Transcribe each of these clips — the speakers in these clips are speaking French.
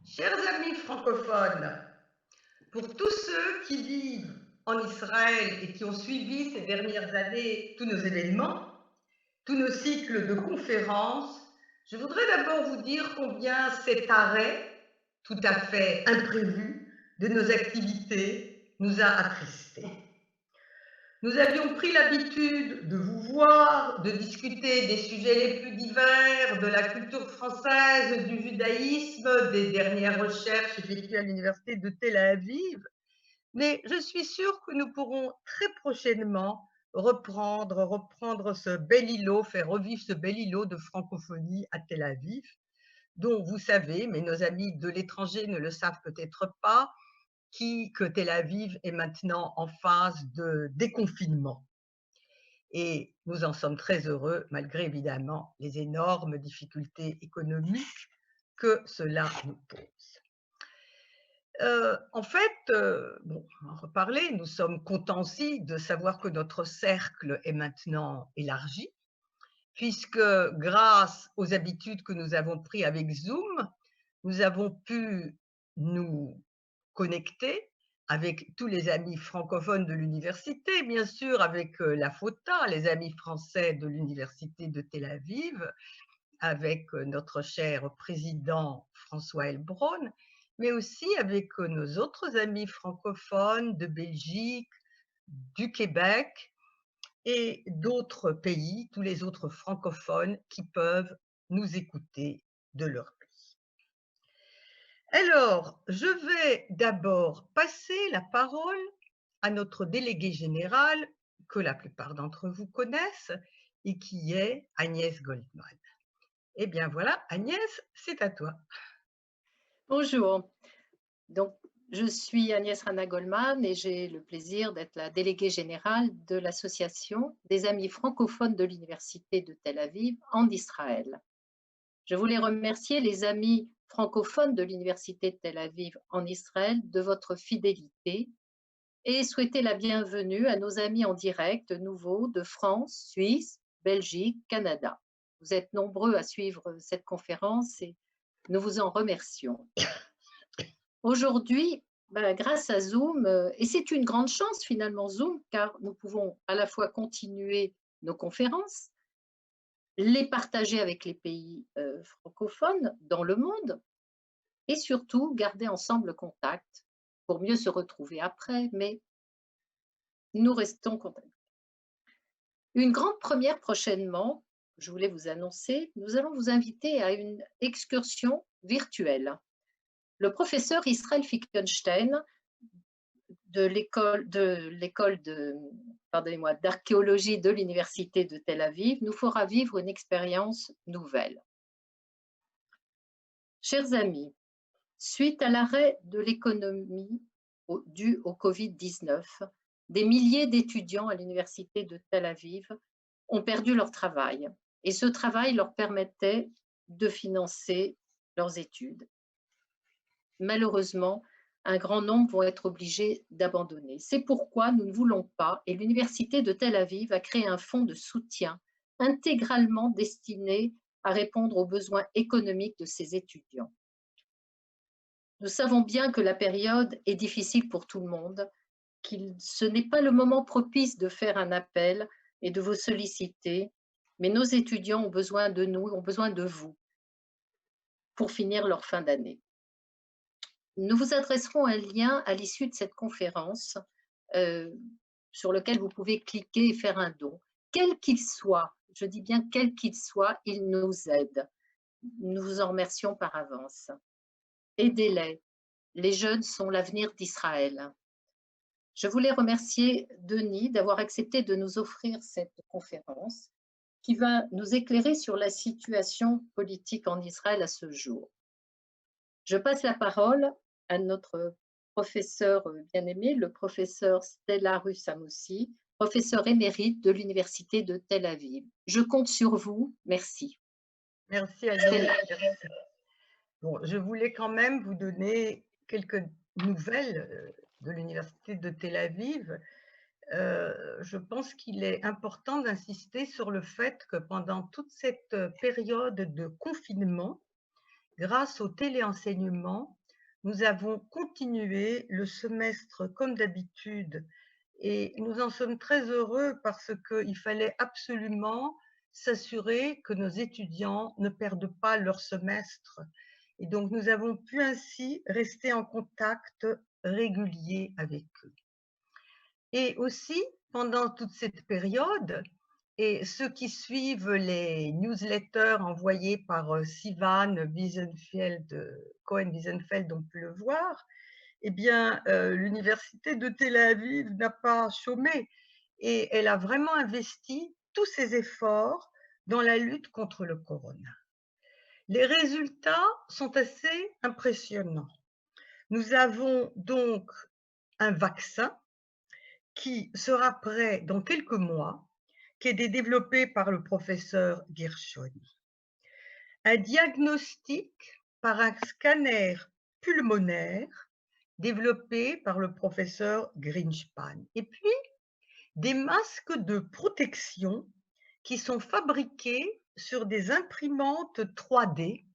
Chers amis francophones, pour tous ceux qui vivent en Israël et qui ont suivi ces dernières années tous nos événements, tous nos cycles de conférences, je voudrais d'abord vous dire combien cet arrêt, tout à fait imprévu, de nos activités nous a attristés. Nous avions pris l'habitude de vous voir, de discuter des sujets les plus divers, de la culture française, du judaïsme, des dernières recherches effectuées à l'université de Tel Aviv, mais je suis sûre que nous pourrons très prochainement reprendre ce bel îlot, faire revivre ce bel îlot de francophonie à Tel Aviv, dont vous savez, mais nos amis de l'étranger ne le savent peut-être pas, que Tel Aviv est maintenant en phase de déconfinement. Et nous en sommes très heureux, malgré évidemment les énormes difficultés économiques que cela nous pose. En fait, bon, on va en reparler, nous sommes contents aussi de savoir que notre cercle est maintenant élargi, puisque grâce aux habitudes que nous avons prises avec Zoom, nous avons pu nous connecter avec tous les amis francophones de l'université, bien sûr, avec la FOTA, les amis français de l'université de Tel Aviv, avec notre cher président François Heilbronn, mais aussi avec nos autres amis francophones de Belgique, du Québec et d'autres pays, tous les autres francophones qui peuvent nous écouter de leur pays. Alors, je vais d'abord passer la parole à notre déléguée générale, que la plupart d'entre vous connaissent, et qui est Agnès Goldman. Eh bien voilà, Agnès, c'est à toi. Bonjour, donc je suis Agnès Rana-Goldman et j'ai le plaisir d'être la déléguée générale de l'Association des amis francophones de l'Université de Tel Aviv en Israël. Je voulais remercier les amis francophones de l'Université de Tel Aviv en Israël de votre fidélité et souhaiter la bienvenue à nos amis en direct nouveaux de France, Suisse, Belgique, Canada. Vous êtes nombreux à suivre cette conférence et nous vous en remercions. Aujourd'hui, grâce à Zoom, et c'est une grande chance finalement Zoom, car nous pouvons à la fois continuer nos conférences, les partager avec les pays francophones dans le monde et surtout garder ensemble contact pour mieux se retrouver après, mais nous restons contactés. Une grande première prochainement, je voulais vous annoncer, nous allons vous inviter à une excursion virtuelle. Le professeur Israël Finkelstein pardonnez-moi, d'archéologie de l'université de Tel Aviv nous fera vivre une expérience nouvelle. Chers amis, suite à l'arrêt de l'économie dû au Covid-19, des milliers d'étudiants à l'université de Tel Aviv ont perdu leur travail et ce travail leur permettait de financer leurs études. Malheureusement, un grand nombre vont être obligés d'abandonner. C'est pourquoi nous ne voulons pas, et l'Université de Tel Aviv a créé un fonds de soutien intégralement destiné à répondre aux besoins économiques de ses étudiants. Nous savons bien que la période est difficile pour tout le monde, ce n'est pas le moment propice de faire un appel et de vous solliciter, mais nos étudiants ont besoin de nous, ont besoin de vous pour finir leur fin d'année. Nous vous adresserons un lien à l'issue de cette conférence euh, sur lequel vous pouvez cliquer et faire un don. Quel qu'il soit, je dis bien quel qu'il soit, il nous aide. Nous vous en remercions par avance. Aidez-les. Les jeunes sont l'avenir d'Israël. Je voulais remercier Denis d'avoir accepté de nous offrir cette conférence qui va nous éclairer sur la situation politique en Israël à ce jour. Je passe la parole à notre professeur bien-aimé, le professeur Stella Russamoussi, professeur émérite de l'Université de Tel Aviv. Je compte sur vous. Merci. Merci Agnès. Bon, je voulais quand même vous donner quelques nouvelles de l'université de Tel Aviv. Je pense qu'il est important d'insister sur le fait que pendant toute cette période de confinement, grâce au téléenseignement, nous avons continué le semestre comme d'habitude et nous en sommes très heureux parce qu'il fallait absolument s'assurer que nos étudiants ne perdent pas leur semestre. Et donc, nous avons pu ainsi rester en contact régulier avec eux. Et aussi, pendant toute cette période, et ceux qui suivent les newsletters envoyés par Sivan Cohen-Wiesenfeld ont pu le voir, eh bien, l'université de Tel Aviv n'a pas chômé et elle a vraiment investi tous ses efforts dans la lutte contre le corona. Les résultats sont assez impressionnants. Nous avons donc un vaccin qui sera prêt dans quelques mois, qui est développé par le professeur Gershoni. Un diagnostic par un scanner pulmonaire développé par le professeur Greenspan. Et puis, des masques de protection qui sont fabriqués sur des imprimantes 3D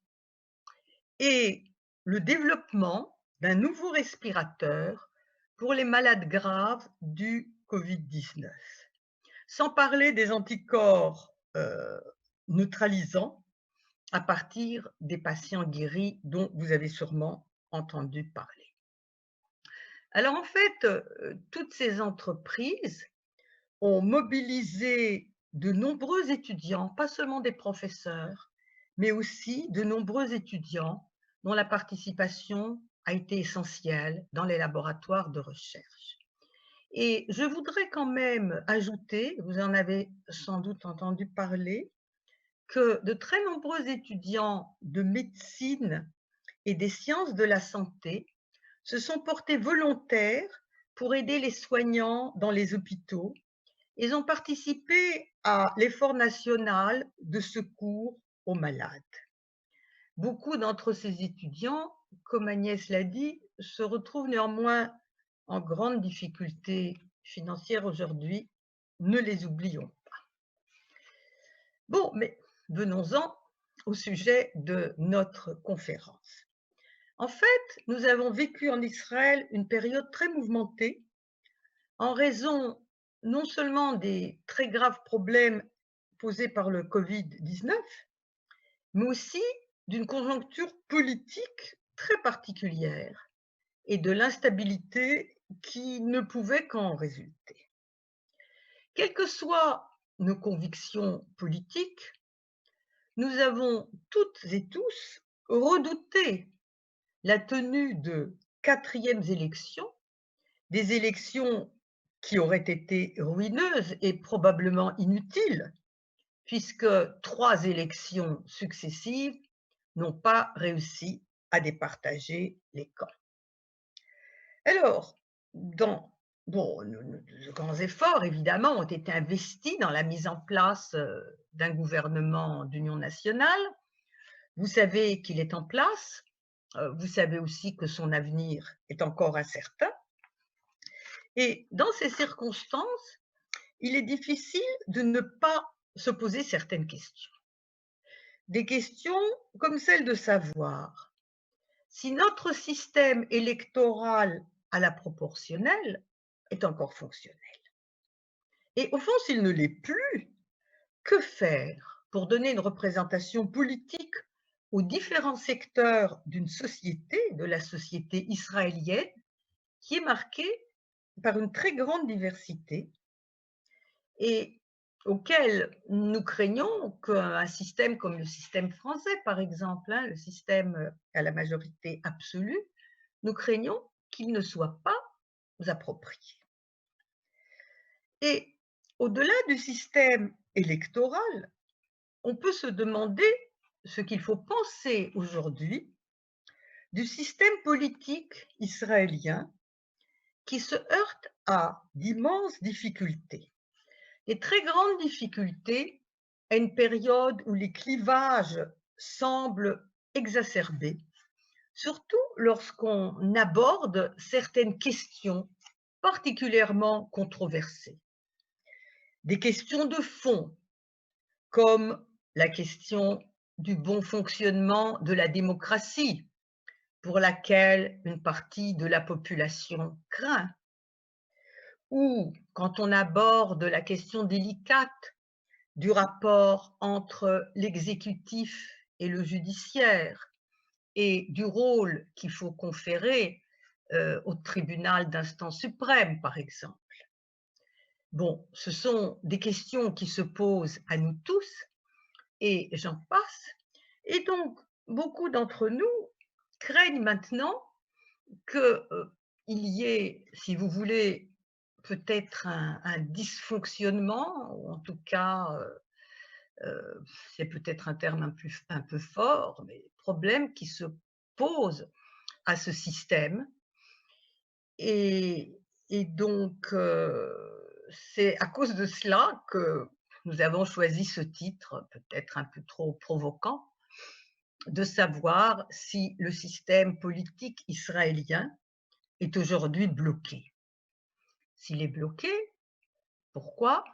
et le développement d'un nouveau respirateur pour les malades graves du Covid-19. Sans parler des anticorps neutralisants à partir des patients guéris dont vous avez sûrement entendu parler. Alors en fait, toutes ces entreprises ont mobilisé de nombreux étudiants, pas seulement des professeurs, mais aussi de nombreux étudiants dont la participation a été essentielle dans les laboratoires de recherche. Et je voudrais quand même ajouter, vous en avez sans doute entendu parler, que de très nombreux étudiants de médecine et des sciences de la santé se sont portés volontaires pour aider les soignants dans les hôpitaux. Ils ont participé à l'effort national de secours aux malades. Beaucoup d'entre ces étudiants, comme Agnès l'a dit, se retrouvent néanmoins en grande difficulté financière aujourd'hui. Ne les oublions pas. Bon, mais venons-en au sujet de notre conférence. En fait, nous avons vécu en Israël une période très mouvementée en raison non seulement des très graves problèmes posés par le Covid-19, mais aussi d'une conjoncture politique très particulière et de l'instabilité qui ne pouvait qu'en résulter. Quelles que soient nos convictions politiques, nous avons toutes et tous redouté la tenue de quatrièmes élections, des élections qui auraient été ruineuses et probablement inutiles, puisque 3 élections successives n'ont pas réussi à départager les camps. Alors, de grands efforts, évidemment, ont été investis dans la mise en place d'un gouvernement d'union nationale. Vous savez qu'il est en place. Vous savez aussi que son avenir est encore incertain. Et dans ces circonstances, il est difficile de ne pas se poser certaines questions. Des questions comme celle de savoir si notre système électoral à la proportionnelle est encore fonctionnel. Et au fond, s'il ne l'est plus, que faire pour donner une représentation politique aux différents secteurs d'une société, de la société israélienne, qui est marquée par une très grande diversité et auquel nous craignons qu'un système comme le système français, par exemple, le système à la majorité absolue, nous craignons qu'il ne soit pas approprié. Et au-delà du système électoral, on peut se demander ce qu'il faut penser aujourd'hui du système politique israélien qui se heurte à d'immenses difficultés. Des très grandes difficultés à une période où les clivages semblent exacerbés, surtout lorsqu'on aborde certaines questions particulièrement controversées. Des questions de fond, comme la question du bon fonctionnement de la démocratie, pour laquelle une partie de la population craint, ou quand on aborde la question délicate du rapport entre l'exécutif et le judiciaire et du rôle qu'il faut conférer au tribunal d'instance suprême, par exemple. Bon, ce sont des questions qui se posent à nous tous et j'en passe. Et donc, beaucoup d'entre nous craignent maintenant qu'il y ait, si vous voulez, peut-être un dysfonctionnement, ou en tout cas, c'est peut-être un terme un peu fort, mais problème qui se pose à ce système. Et, et donc, c'est à cause de cela que nous avons choisi ce titre, peut-être un peu trop provoquant, de savoir si le système politique israélien est aujourd'hui bloqué. S'il est bloqué, pourquoi?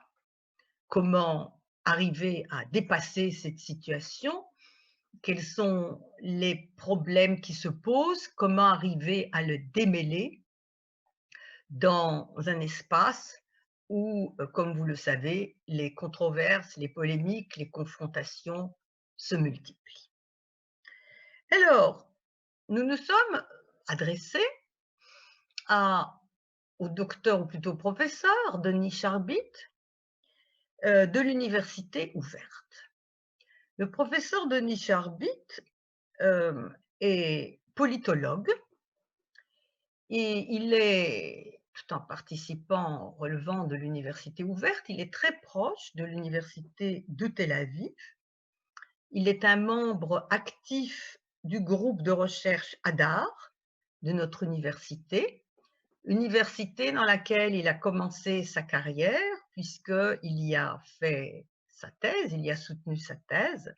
Comment arriver à dépasser cette situation? Quels sont les problèmes qui se posent? Comment arriver à le démêler dans un espace où, comme vous le savez, les controverses, les polémiques, les confrontations se multiplient? Alors, nous nous sommes adressés au docteur, ou plutôt professeur, Denis Charbit, de l'université ouverte. Le professeur Denis Charbit est politologue et il est, tout en participant, relevant de l'université ouverte, il est très proche de l'université de Tel Aviv. Il est un membre actif du groupe de recherche Hadar de notre université dans laquelle il a commencé sa carrière, puisqu'il y a fait sa thèse, il y a soutenu sa thèse,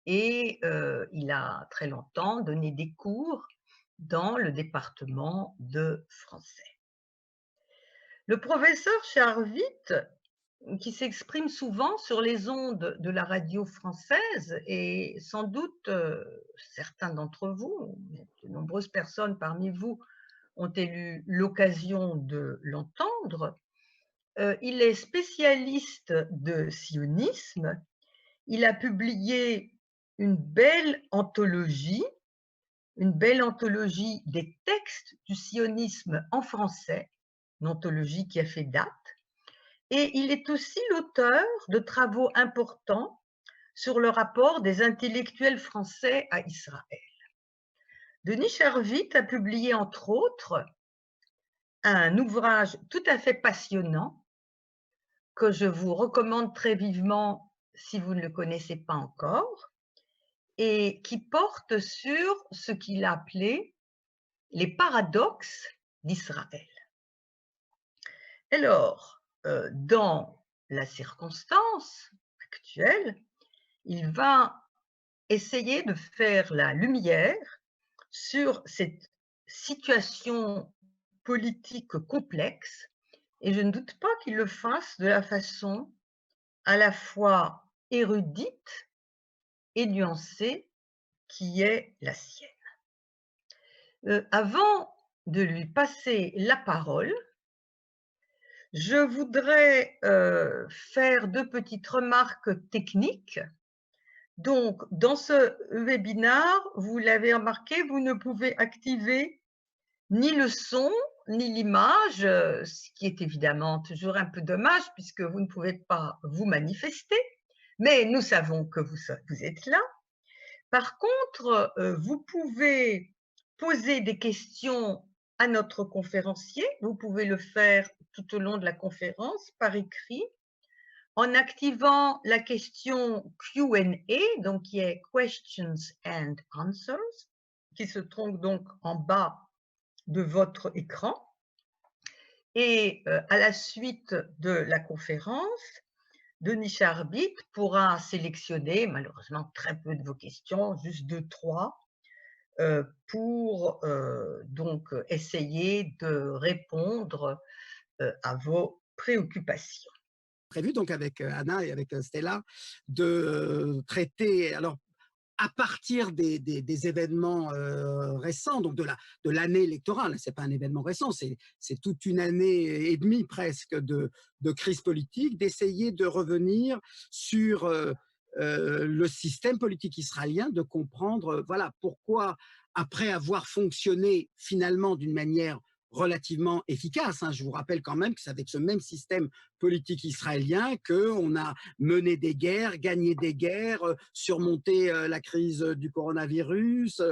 et il a très longtemps donné des cours dans le département de français. Le professeur Charvit, qui s'exprime souvent sur les ondes de la radio française, et sans doute certains d'entre vous, de nombreuses personnes parmi vous, ont eu l'occasion de l'entendre. Il est spécialiste de sionisme. Il a publié une belle anthologie des textes du sionisme en français, une anthologie qui a fait date. Et il est aussi l'auteur de travaux importants sur le rapport des intellectuels français à Israël. Denis Charvit a publié, entre autres, un ouvrage tout à fait passionnant que je vous recommande très vivement si vous ne le connaissez pas encore, et qui porte sur ce qu'il a appelé les paradoxes d'Israël. Alors, dans la circonstance actuelle, il va essayer de faire la lumière sur cette situation politique complexe, et je ne doute pas qu'il le fasse de la façon à la fois érudite et nuancée qui est la sienne. Avant de lui passer la parole, je voudrais faire deux petites remarques techniques. Donc, dans ce webinaire, vous l'avez remarqué, vous ne pouvez activer ni le son, ni l'image, ce qui est évidemment toujours un peu dommage puisque vous ne pouvez pas vous manifester, mais nous savons que vous êtes là. Par contre, vous pouvez poser des questions à notre conférencier. Vous pouvez le faire tout au long de la conférence par écrit en activant la question Q&A, donc qui est Questions and Answers, qui se trouve donc en bas de votre écran. Et à la suite de la conférence, Denis Charbit pourra sélectionner, malheureusement très peu de vos questions, juste 2, 3, pour donc essayer de répondre à vos préoccupations. Prévu donc avec Anna et avec Stella de traiter. Alors, à partir des événements récents, donc de l'année électorale, c'est pas un événement récent, c'est toute une année et demie presque de crise politique, d'essayer de revenir sur le système politique israélien, de comprendre voilà pourquoi, après avoir fonctionné finalement d'une manière relativement efficace. Hein. Je vous rappelle quand même que c'est avec ce même système politique israélien qu'on a mené des guerres, gagné des guerres, surmonté la crise du coronavirus,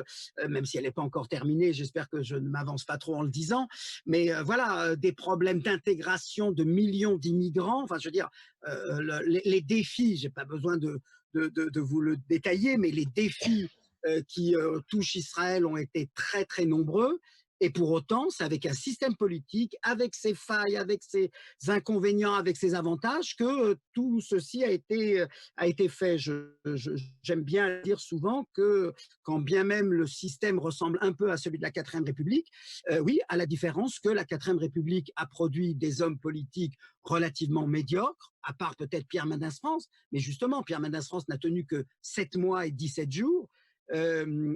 même si elle n'est pas encore terminée, j'espère que je ne m'avance pas trop en le disant, mais voilà, des problèmes d'intégration de millions d'immigrants, enfin je veux dire, les défis, je n'ai pas besoin de vous le détailler, mais les défis qui touchent Israël ont été très très nombreux. Et pour autant, c'est avec un système politique, avec ses failles, avec ses inconvénients, avec ses avantages, que tout ceci a été fait. J'aime bien dire souvent que quand bien même le système ressemble un peu à celui de la 4e République, oui, à la différence que la 4e République a produit des hommes politiques relativement médiocres, à part peut-être Pierre Mendès France, mais justement, Pierre Mendès France n'a tenu que 7 mois et 17 jours,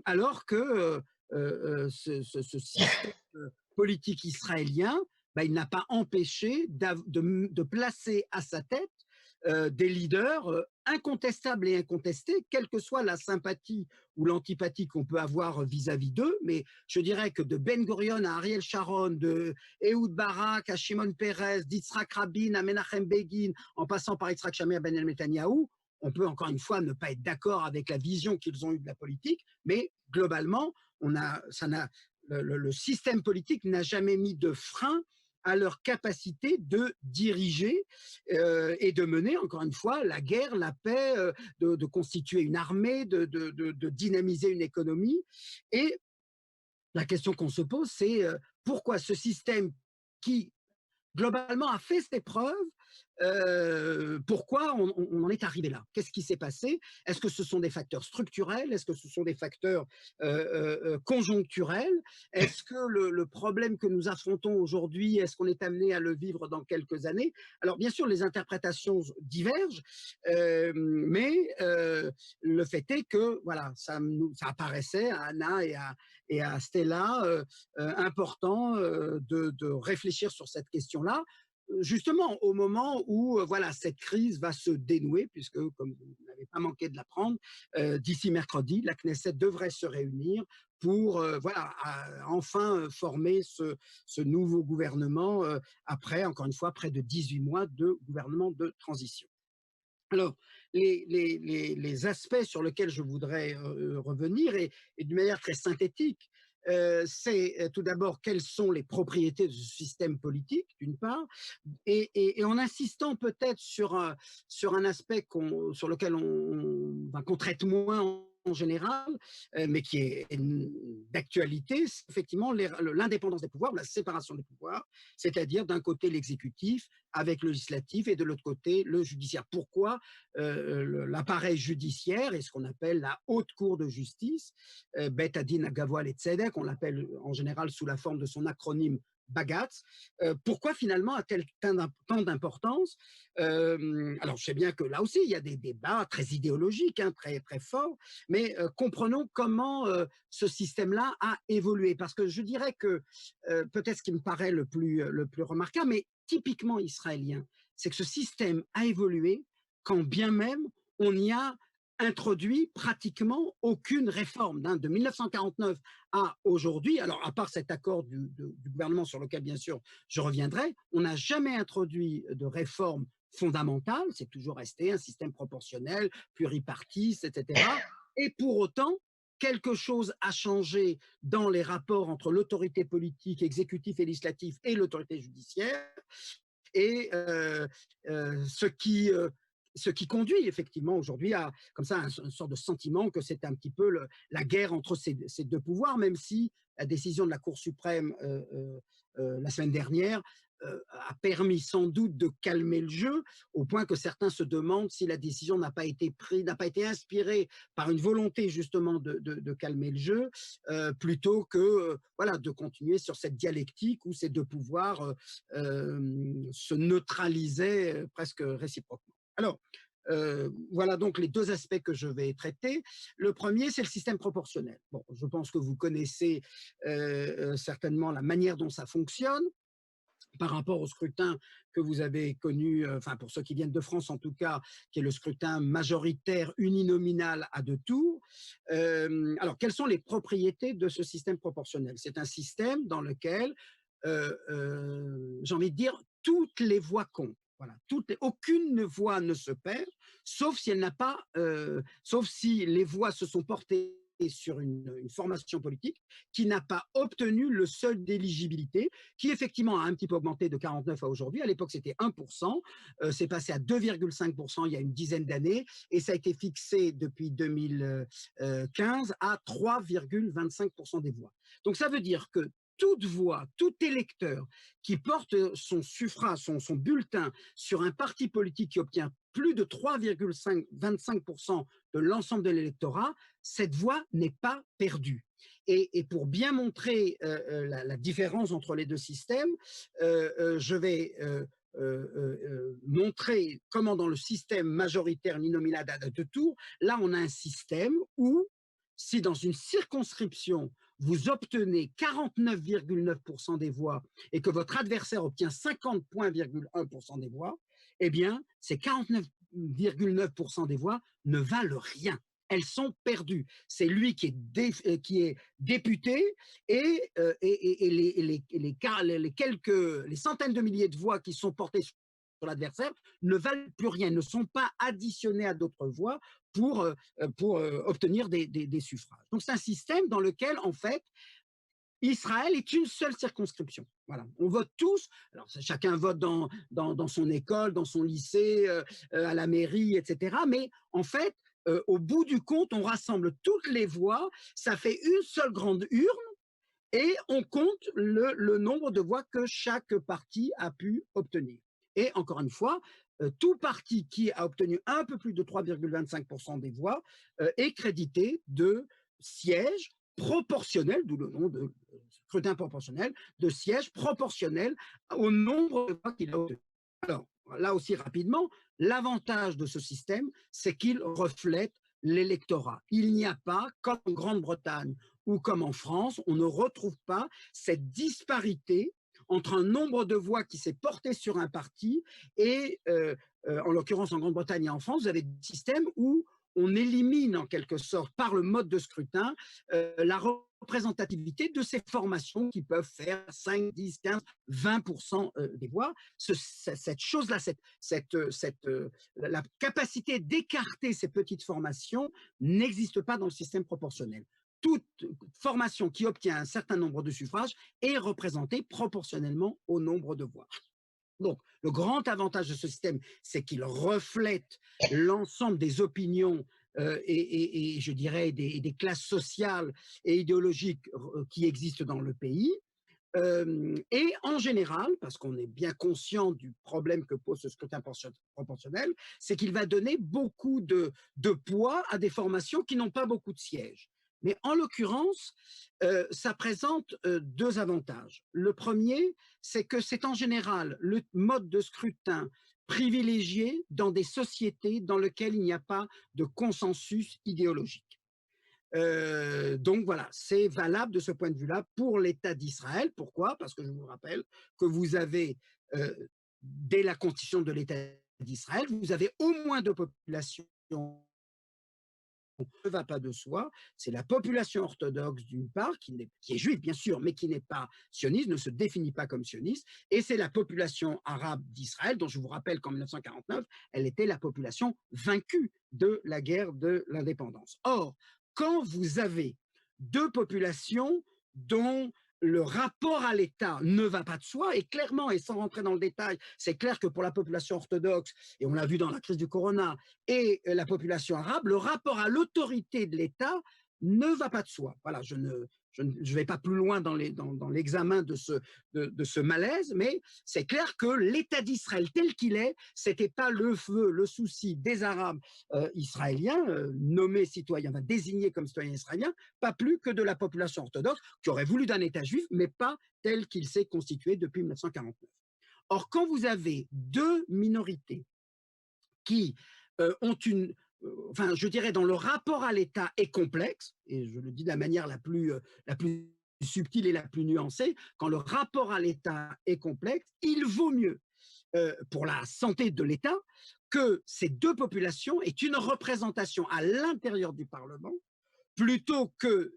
alors que ce système politique israélien, bah, il n'a pas empêché de placer à sa tête des leaders incontestables et incontestés, quelle que soit la sympathie ou l'antipathie qu'on peut avoir vis-à-vis d'eux. Mais je dirais que de Ben Gurion à Ariel Sharon, de Ehud Barak à Shimon Peres, d'Yitzhak Rabin à Menachem Begin, en passant par Yitzhak Shamir Ben El Netanyahu, on peut encore une fois ne pas être d'accord avec la vision qu'ils ont eue de la politique, mais globalement, le système politique n'a jamais mis de frein à leur capacité de diriger et de mener, encore une fois, la guerre, la paix, de constituer une armée, de dynamiser une économie. Et la question qu'on se pose, c'est pourquoi ce système qui, globalement, a fait ses preuves, pourquoi on en est arrivé là? Qu'est-ce qui s'est passé? Est-ce que ce sont des facteurs structurels? Est-ce que ce sont des facteurs conjoncturels? Est-ce que le problème que nous affrontons aujourd'hui, est-ce qu'on est amené à le vivre dans quelques années? Alors, bien sûr, les interprétations divergent, mais le fait est que, voilà, ça apparaissait à Anna et à Stella important de réfléchir sur cette question-là, justement au moment où voilà, cette crise va se dénouer, puisque, comme vous n'avez pas manqué de l'apprendre, d'ici mercredi, la Knesset devrait se réunir pour voilà, enfin former ce nouveau gouvernement après, encore une fois, près de 18 mois de gouvernement de transition. Alors, les aspects sur lesquels je voudrais revenir, et d'une manière très synthétique, c'est tout d'abord quelles sont les propriétés de ce système politique, d'une part, et en insistant peut-être sur un aspect sur lequel qu'on traite moins en général, mais qui est d'actualité, c'est effectivement l'indépendance des pouvoirs, la séparation des pouvoirs, c'est-à-dire d'un côté l'exécutif avec le législatif et de l'autre côté le judiciaire. Pourquoi l'appareil judiciaire et ce qu'on appelle la haute cour de justice, Bet Adin Agavoa Letzedek, on l'appelle en général sous la forme de son acronyme Bagatz, pourquoi finalement a-t-elle tant d'importance? Alors je sais bien que là aussi il y a des débats très idéologiques, hein, très, très forts, mais comprenons comment ce système-là a évolué, parce que je dirais que peut-être ce qui me paraît le plus remarquable, mais typiquement israélien, c'est que ce système a évolué quand bien même on y a introduit pratiquement aucune réforme, hein, de 1949 à aujourd'hui. Alors, à part cet accord du gouvernement sur lequel, bien sûr, je reviendrai, on n'a jamais introduit de réforme fondamentale. C'est toujours resté un système proportionnel, pluripartite, etc. Et pour autant, quelque chose a changé dans les rapports entre l'autorité politique, exécutive et législative et l'autorité judiciaire, et ce qui conduit effectivement aujourd'hui à comme ça une sorte de sentiment que c'est un petit peu la guerre entre ces deux pouvoirs, même si la décision de la Cour suprême la semaine dernière a permis sans doute de calmer le jeu, au point que certains se demandent si la décision n'a pas été prise, n'a pas été inspirée par une volonté justement de calmer le jeu, plutôt que voilà, de continuer sur cette dialectique où ces deux pouvoirs se neutralisaient presque réciproquement. Alors, Voilà donc les deux aspects que je vais traiter. Le premier, c'est le système proportionnel. Bon, je pense que vous connaissez certainement la manière dont ça fonctionne par rapport au scrutin que vous avez connu, enfin pour ceux qui viennent de France en tout cas, qui est le scrutin majoritaire uninominal à 2 tours. Alors, quelles sont les propriétés de ce système proportionnel? C'est un système dans lequel, j'ai envie de dire, toutes les voix comptent. Voilà, aucune voix ne se perd, sauf si elle n'a pas, sauf si les voix se sont portées sur une formation politique qui n'a pas obtenu le seuil d'éligibilité, qui effectivement a un petit peu augmenté de 49 à aujourd'hui. À l'époque, c'était 1%, c'est passé à 2,5% il y a une dizaine d'années, et ça a été fixé depuis 2015 à 3,25% des voix. Donc ça veut dire que toute voix, tout électeur qui porte son suffrage, son bulletin sur un parti politique qui obtient plus de 3,25% de l'ensemble de l'électorat, cette voix n'est pas perdue. Et pour bien montrer la différence entre les deux systèmes, je vais montrer comment dans le système majoritaire uninominal à 2 tours, là on a un système où si dans une circonscription vous obtenez 49,9% des voix et que votre adversaire obtient 50,1% des voix, eh bien, ces 49,9% des voix ne valent rien. Elles sont perdues. C'est lui qui est député et les centaines de milliers de voix qui sont portées sur l'adversaire ne valent plus rien, ne sont pas additionnées à d'autres voix pour obtenir des suffrages. Donc c'est un système dans lequel, en fait, Israël est une seule circonscription. Voilà. On vote tous. Alors, chacun vote dans son école, dans son lycée, à la mairie, etc. Mais en fait, au bout du compte, on rassemble toutes les voix. Ça fait une seule grande urne et on compte le nombre de voix que chaque parti a pu obtenir. Et encore une fois, tout parti qui a obtenu un peu plus de 3,25% des voix est crédité de sièges proportionnels, d'où le nom de scrutin proportionnel, de sièges proportionnels au nombre de voix qu'il a obtenu. Alors, là aussi rapidement, l'avantage de ce système, c'est qu'il reflète l'électorat. Il n'y a pas, comme en Grande-Bretagne ou comme en France, on ne retrouve pas cette disparité entre un nombre de voix qui s'est porté sur un parti et, en l'occurrence en Grande-Bretagne et en France, vous avez des systèmes où on élimine en quelque sorte par le mode de scrutin la représentativité de ces formations qui peuvent faire 5, 10, 15, 20% des voix. Cette chose-là, la capacité d'écarter ces petites formations n'existe pas dans le système proportionnel. Toute formation qui obtient un certain nombre de suffrages est représentée proportionnellement au nombre de voix. Donc, le grand avantage de ce système, c'est qu'il reflète l'ensemble des opinions et je dirais des classes sociales et idéologiques qui existent dans le pays. Et en général, parce qu'on est bien conscient du problème que pose ce scrutin proportionnel, c'est qu'il va donner beaucoup de poids à des formations qui n'ont pas beaucoup de sièges. Mais en l'occurrence, ça présente deux avantages. Le premier, c'est que c'est en général le mode de scrutin privilégié dans des sociétés dans lesquelles il n'y a pas de consensus idéologique. Donc voilà, c'est valable de ce point de vue-là pour l'État d'Israël. Pourquoi? Parce que je vous rappelle que vous avez, dès la constitution de l'État d'Israël, vous avez au moins deux populations ne va pas de soi, c'est la population orthodoxe d'une part, qui est juive bien sûr, mais qui n'est pas sioniste, ne se définit pas comme sioniste, et c'est la population arabe d'Israël, dont je vous rappelle qu'en 1949, elle était la population vaincue de la guerre de l'indépendance. Or, quand vous avez deux populations dont le rapport à l'État ne va pas de soi, et clairement, et sans rentrer dans le détail, c'est clair que pour la population orthodoxe, et on l'a vu dans la crise du corona, et la population arabe, le rapport à l'autorité de l'État ne va pas de soi. Voilà, je ne vais pas plus loin dans l'examen de ce malaise, mais c'est clair que l'État d'Israël tel qu'il est, c'était pas le souci des Arabes israéliens, nommés citoyens, désignés comme citoyens israéliens, pas plus que de la population orthodoxe, qui aurait voulu d'un État juif, mais pas tel qu'il s'est constitué depuis 1949. Or, quand vous avez deux minorités qui ont une, enfin, je dirais, dans le rapport à l'État est complexe, et je le dis de la manière la plus subtile et la plus nuancée, quand le rapport à l'État est complexe, il vaut mieux pour la santé de l'État que ces deux populations aient une représentation à l'intérieur du Parlement plutôt que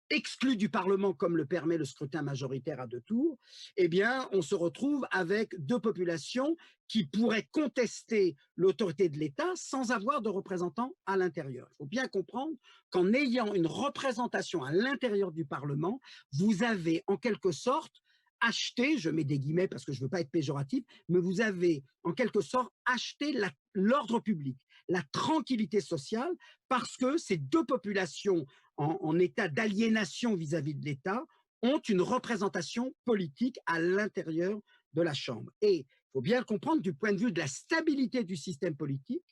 exclus du Parlement, comme le permet le scrutin majoritaire à deux tours, eh bien, on se retrouve avec deux populations qui pourraient contester l'autorité de l'État sans avoir de représentants à l'intérieur. Il faut bien comprendre qu'en ayant une représentation à l'intérieur du Parlement, vous avez en quelque sorte acheté, je mets des guillemets parce que je ne veux pas être péjoratif, mais vous avez en quelque sorte acheté l'ordre public, la tranquillité sociale, parce que ces deux populations en état d'aliénation vis-à-vis de l'État ont une représentation politique à l'intérieur de la Chambre. Et il faut bien le comprendre du point de vue de la stabilité du système politique,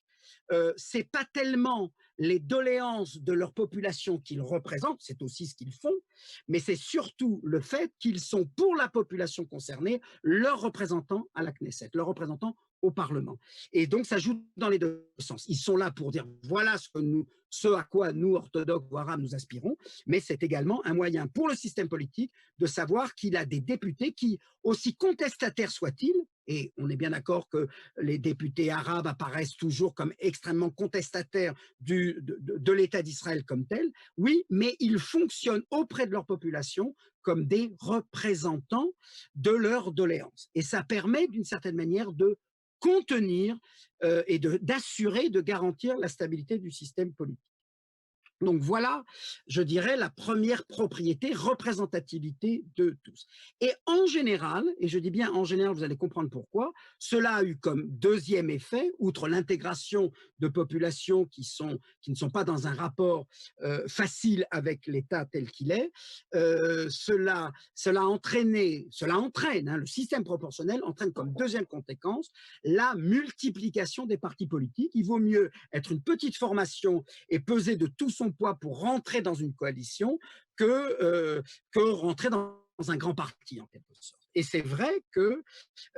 ce n'est pas tellement les doléances de leur population qu'ils représentent, c'est aussi ce qu'ils font, mais c'est surtout le fait qu'ils sont pour la population concernée leurs représentants à la Knesset, leurs représentants au Parlement. Et donc, ça joue dans les deux sens. Ils sont là pour dire voilà ce à quoi nous, orthodoxes ou arabes, nous aspirons, mais c'est également un moyen pour le système politique de savoir qu'il a des députés qui, aussi contestataires soient-ils, et on est bien d'accord que les députés arabes apparaissent toujours comme extrêmement contestataires de l'État d'Israël comme tel, oui, mais ils fonctionnent auprès de leur population comme des représentants de leurs doléances. Et ça permet d'une certaine manière de contenir et d'assurer, de garantir la stabilité du système politique. Donc voilà, je dirais, la première propriété, représentativité de tous. Et en général, et je dis bien en général, vous allez comprendre pourquoi, cela a eu comme deuxième effet, outre l'intégration de populations qui ne sont pas dans un rapport facile avec l'État tel qu'il est, cela entraîne, hein, le système proportionnel entraîne comme deuxième conséquence la multiplication des partis politiques. Il vaut mieux être une petite formation et peser de tout son poids pour rentrer dans une coalition que rentrer dans un grand parti, en quelque sorte. Et c'est vrai que,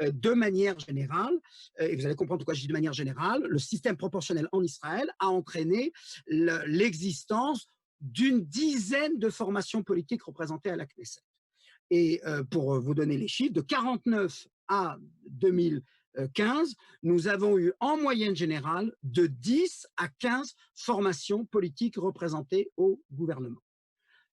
de manière générale, et vous allez comprendre pourquoi je dis de manière générale, le système proportionnel en Israël a entraîné l'existence d'une dizaine de formations politiques représentées à la Knesset. Et pour vous donner les chiffres, de 49 à 2015, nous avons eu en moyenne générale de 10 à 15 formations politiques représentées au gouvernement.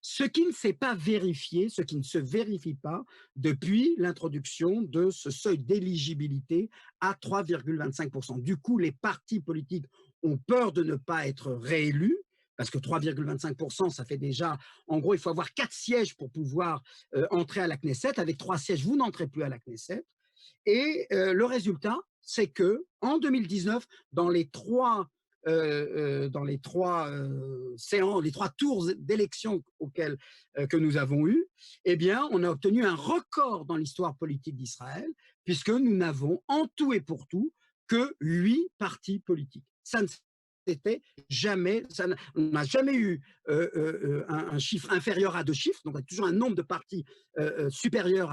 Ce qui ne s'est pas vérifié, ce qui ne se vérifie pas depuis l'introduction de ce seuil d'éligibilité à 3,25%. Du coup, les partis politiques ont peur de ne pas être réélus, parce que 3,25%, ça fait déjà, en gros, il faut avoir 4 sièges pour pouvoir entrer à la Knesset. Avec 3 sièges, vous n'entrez plus à la Knesset. Et le résultat, c'est que en 2019, dans les trois séances, les 3 tours d'élection que nous avons eu, eh bien, on a obtenu un record dans l'histoire politique d'Israël, puisque nous n'avons en tout et pour tout que 8 partis politiques. Ça ne s'était jamais, on n'a jamais eu un chiffre inférieur à 2 chiffres, donc toujours un nombre de partis supérieur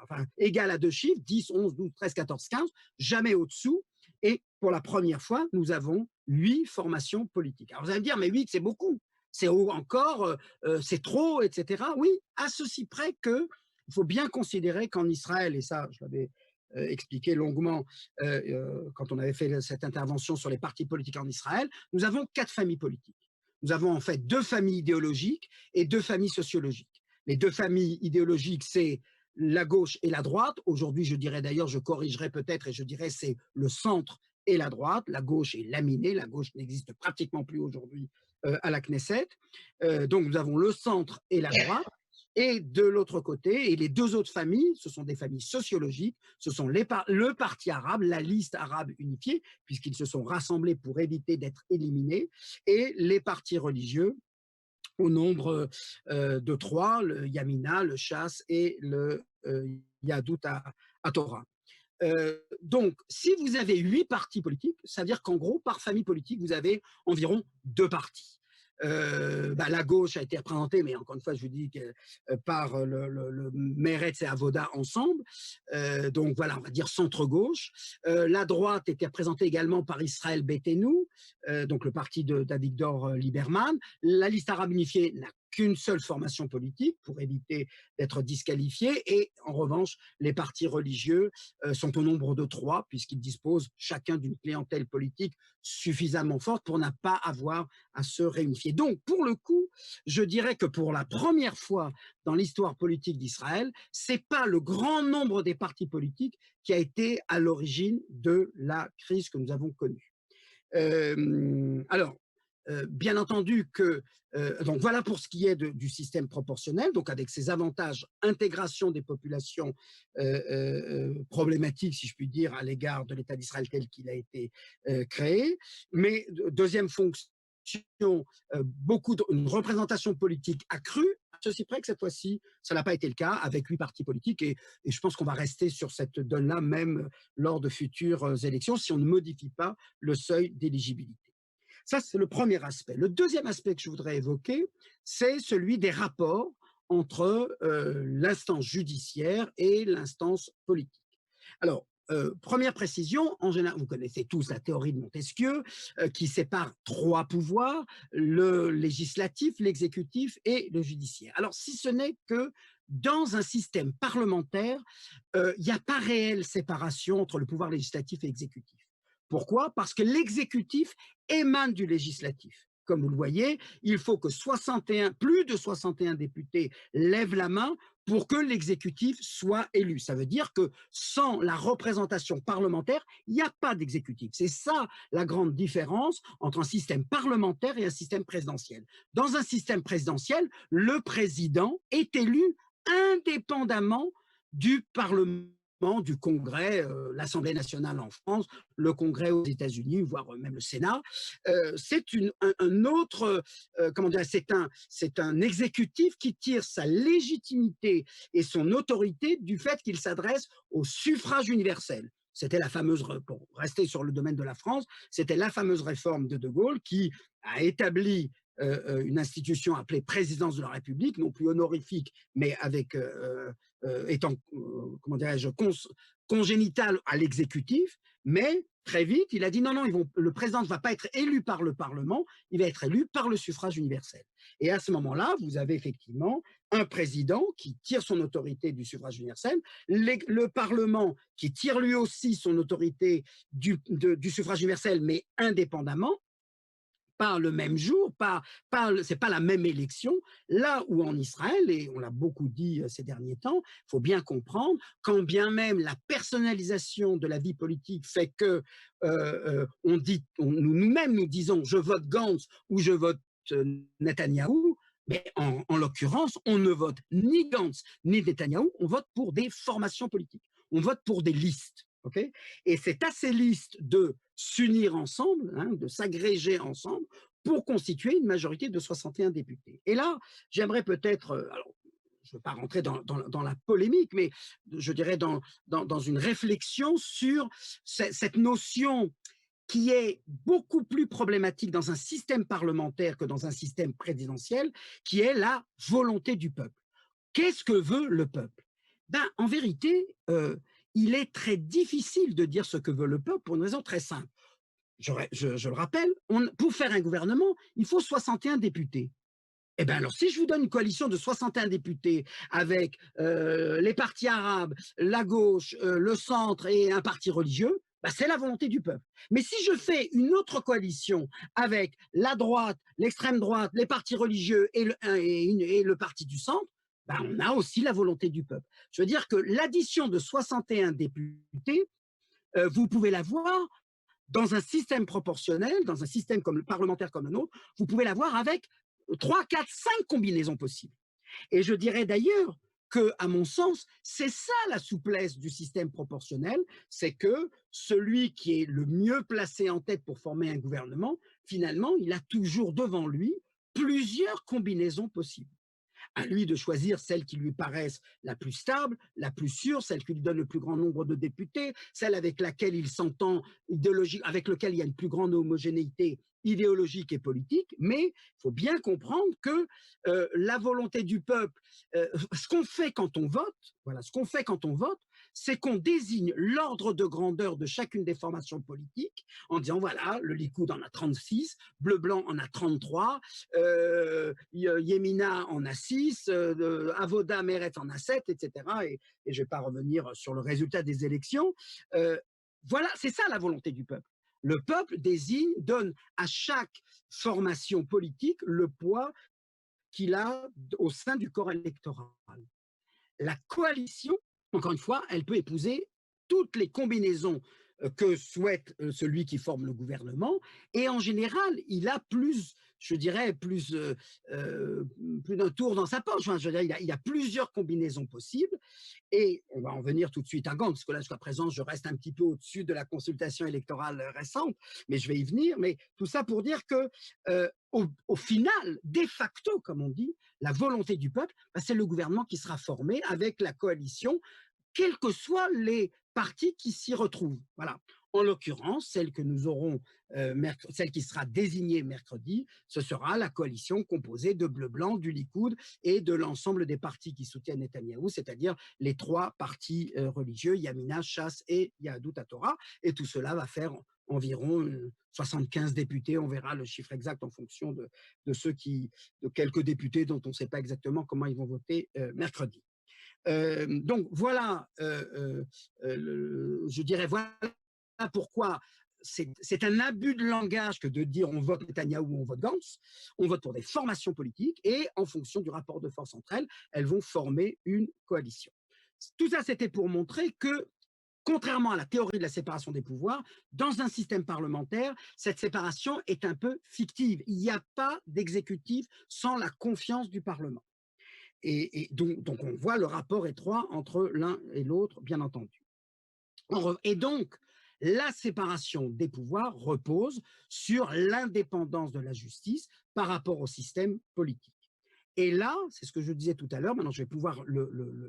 enfin, égal à 2 chiffres, 10, 11, 12, 13, 14, 15, jamais au-dessous. Et pour la première fois, nous avons 8 formations politiques. Alors vous allez me dire, mais 8, c'est beaucoup, c'est encore, c'est trop, etc. Oui, à ceci près que il faut bien considérer qu'en Israël, et ça, je l'avais expliqué longuement quand on avait fait cette intervention sur les partis politiques en Israël, nous avons 4 familles politiques. Nous avons en fait 2 familles idéologiques et 2 familles sociologiques. Les 2 familles idéologiques, c'est la gauche et la droite. Aujourd'hui, je dirais d'ailleurs, je corrigerai peut-être et je dirais c'est le centre et la droite. La gauche est laminée, la gauche n'existe pratiquement plus aujourd'hui à la Knesset. Donc nous avons le centre et la droite. Et de l'autre côté, et les 2 autres familles, ce sont des familles sociologiques, ce sont le parti arabe, la liste arabe unifiée, puisqu'ils se sont rassemblés pour éviter d'être éliminés, et les partis religieux, au nombre de 3, le Yamina, le Shas et le Yahadut HaTorah. Donc, si vous avez 8 partis politiques, ça veut dire qu'en gros, par famille politique, vous avez environ 2 partis. la gauche a été représentée, mais encore une fois, je vous dis que, par le Meretz et Avoda ensemble. Donc voilà, on va dire centre-gauche. La droite était représentée également par Israël Beiteinu, donc le parti d'Avigdor Lieberman. La liste arabe unifiée n'a qu'une seule formation politique pour éviter d'être disqualifiée. Et en revanche, les partis religieux sont au nombre de 3, puisqu'ils disposent chacun d'une clientèle politique suffisamment forte pour ne pas avoir à se réunifier. Donc, pour le coup, je dirais que pour la première fois dans l'histoire politique d'Israël, c'est pas le grand nombre des partis politiques qui a été à l'origine de la crise que nous avons connue. Alors, bien entendu que, donc voilà pour ce qui est du système proportionnel, donc avec ses avantages, intégration des populations problématiques, si je puis dire, à l'égard de l'État d'Israël tel qu'il a été créé. Mais deuxième fonction, une représentation politique accrue, à ceci près que cette fois-ci, ça n'a pas été le cas avec 8 partis politiques, et je pense qu'on va rester sur cette donne-là même lors de futures élections si on ne modifie pas le seuil d'éligibilité. Ça, c'est le premier aspect. Le deuxième aspect que je voudrais évoquer, c'est celui des rapports entre l'instance judiciaire et l'instance politique. Alors, première précision, en général, vous connaissez tous la théorie de Montesquieu, qui sépare 3 pouvoirs, le législatif, l'exécutif et le judiciaire. Alors, si ce n'est que dans un système parlementaire, il n'y a pas réelle séparation entre le pouvoir législatif et exécutif. Pourquoi? Parce que l'exécutif émane du législatif. Comme vous le voyez, il faut que plus de 61 députés lèvent la main pour que l'exécutif soit élu. Ça veut dire que sans la représentation parlementaire, il n'y a pas d'exécutif. C'est ça la grande différence entre un système parlementaire et un système présidentiel. Dans un système présidentiel, le président est élu indépendamment du Parlement, du Congrès, l'Assemblée nationale en France, le Congrès aux États-Unis, voire même le Sénat. C'est un autre, comment dire, c'est un exécutif qui tire sa légitimité et son autorité du fait qu'il s'adresse au suffrage universel. C'était la fameuse, pour rester sur le domaine de la France, c'était la fameuse réforme de De Gaulle qui a établi une institution appelée présidence de la République, non plus honorifique, mais avec étant, comment dirais-je, congénital à l'exécutif. Mais très vite, il a dit non, non, le président ne va pas être élu par le Parlement, il va être élu par le suffrage universel. Et à ce moment-là, vous avez effectivement un président qui tire son autorité du suffrage universel, le Parlement qui tire lui aussi son autorité du suffrage universel, mais indépendamment, pas le même jour, c'est pas la même élection, là où en Israël, et on l'a beaucoup dit ces derniers temps, il faut bien comprendre, quand bien même la personnalisation de la vie politique fait que nous-mêmes nous disons je vote Gantz ou je vote Netanyahou, mais en l'occurrence, on ne vote ni Gantz ni Netanyahou, on vote pour des formations politiques, on vote pour des listes. Okay, et c'est à ces listes de s'unir ensemble, de s'agréger ensemble pour constituer une majorité de 61 députés. Et là, j'aimerais peut-être, alors je ne veux pas rentrer dans la polémique, mais je dirais dans une réflexion sur cette notion qui est beaucoup plus problématique dans un système parlementaire que dans un système présidentiel, qui est la volonté du peuple. Qu'est-ce que veut le peuple? En vérité, il est très difficile de dire ce que veut le peuple pour une raison très simple. Je le rappelle, pour faire un gouvernement, il faut 61 députés. Eh bien alors, si je vous donne une coalition de 61 députés avec les partis arabes, la gauche, le centre et un parti religieux, c'est la volonté du peuple. Mais si je fais une autre coalition avec la droite, l'extrême droite, les partis religieux et le parti du centre, on a aussi la volonté du peuple. Je veux dire que l'addition de 61 députés, vous pouvez la voir dans un système proportionnel, dans un système parlementaire comme le nôtre, vous pouvez l'avoir avec 3, 4, 5 combinaisons possibles. Et je dirais d'ailleurs que, à mon sens, c'est ça la souplesse du système proportionnel, c'est que celui qui est le mieux placé en tête pour former un gouvernement, finalement, il a toujours devant lui plusieurs combinaisons possibles. À lui de choisir celle qui lui paraisse la plus stable, la plus sûre, celle qui lui donne le plus grand nombre de députés, celle avec laquelle il s'entend idéologique, avec laquelle il y a une plus grande homogénéité idéologique et politique, mais il faut bien comprendre que la volonté du peuple, ce qu'on fait quand on vote, voilà, ce qu'on fait quand on vote, c'est qu'on désigne l'ordre de grandeur de chacune des formations politiques en disant voilà, le Likoud en a 36, Bleu-Blanc en a 33, Yemina en a 6, Avoda, Meretz en a 7, etc. Et je ne vais pas revenir sur le résultat des élections. Voilà, c'est ça la volonté du peuple. Le peuple désigne, donne à chaque formation politique le poids qu'il a au sein du corps électoral. La coalition, encore une fois, elle peut épouser toutes les combinaisons que souhaite celui qui forme le gouvernement, et en général, il a plus, je dirais, plus d'un tour dans sa poche. Enfin, je veux dire, il y a plusieurs combinaisons possibles, et on va en venir tout de suite à Gand, parce que là, jusqu'à présent, je reste un petit peu au-dessus de la consultation électorale récente, mais je vais y venir. Mais tout ça pour dire que, au final, de facto, comme on dit, la volonté du peuple, c'est le gouvernement qui sera formé avec la coalition, quels que soient les partis qui s'y retrouvent. Voilà. En l'occurrence, celle que nous aurons, celle qui sera désignée mercredi, ce sera la coalition composée de Bleu-Blanc, du Likoud et de l'ensemble des partis qui soutiennent Netanyahou, c'est-à-dire les 3 partis religieux, Yamina, Chasse et Yahadut HaTorah. Et tout cela va faire environ 75 députés. On verra le chiffre exact en fonction de de quelques députés dont on ne sait pas exactement comment ils vont voter mercredi. Donc voilà, je dirais, voilà pourquoi c'est un abus de langage que de dire on vote Netanyahou ou on vote Gantz. On vote pour des formations politiques et en fonction du rapport de force entre elles, elles vont former une coalition. Tout ça, c'était pour montrer que, contrairement à la théorie de la séparation des pouvoirs, dans un système parlementaire, cette séparation est un peu fictive. Il n'y a pas d'exécutif sans la confiance du Parlement. Et donc, on voit le rapport étroit entre l'un et l'autre, bien entendu. Et donc, la séparation des pouvoirs repose sur l'indépendance de la justice par rapport au système politique. Et là, c'est ce que je disais tout à l'heure, maintenant je vais pouvoir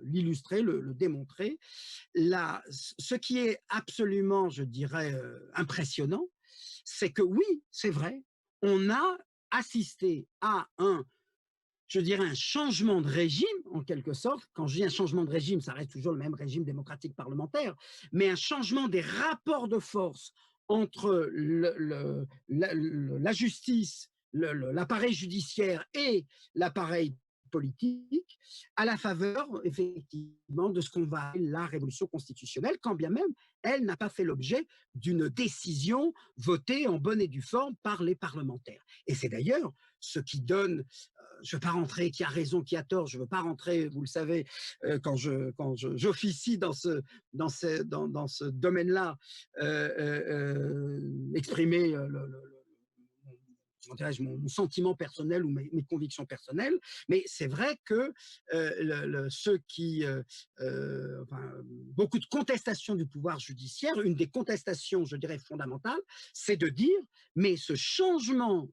l'illustrer, le démontrer. Là, ce qui est absolument, je dirais, impressionnant, c'est que oui, c'est vrai, on a assisté à je dirais, un changement de régime, en quelque sorte. Quand je dis un changement de régime, ça reste toujours le même régime démocratique parlementaire, mais un changement des rapports de force entre la justice, l'appareil judiciaire et l'appareil politique, à la faveur, effectivement, de ce qu'on va appeler la révolution constitutionnelle, quand bien même elle n'a pas fait l'objet d'une décision votée en bonne et due forme par les parlementaires. Et c'est d'ailleurs ce qui donne, je ne veux pas rentrer qui a raison, qui a tort, je ne veux pas rentrer, vous le savez, quand j'officie dans ce domaine-là, exprimer mon sentiment personnel ou mes convictions personnelles, mais c'est vrai que beaucoup de contestations du pouvoir judiciaire, une des contestations, je dirais, fondamentales, c'est de dire, mais ce changement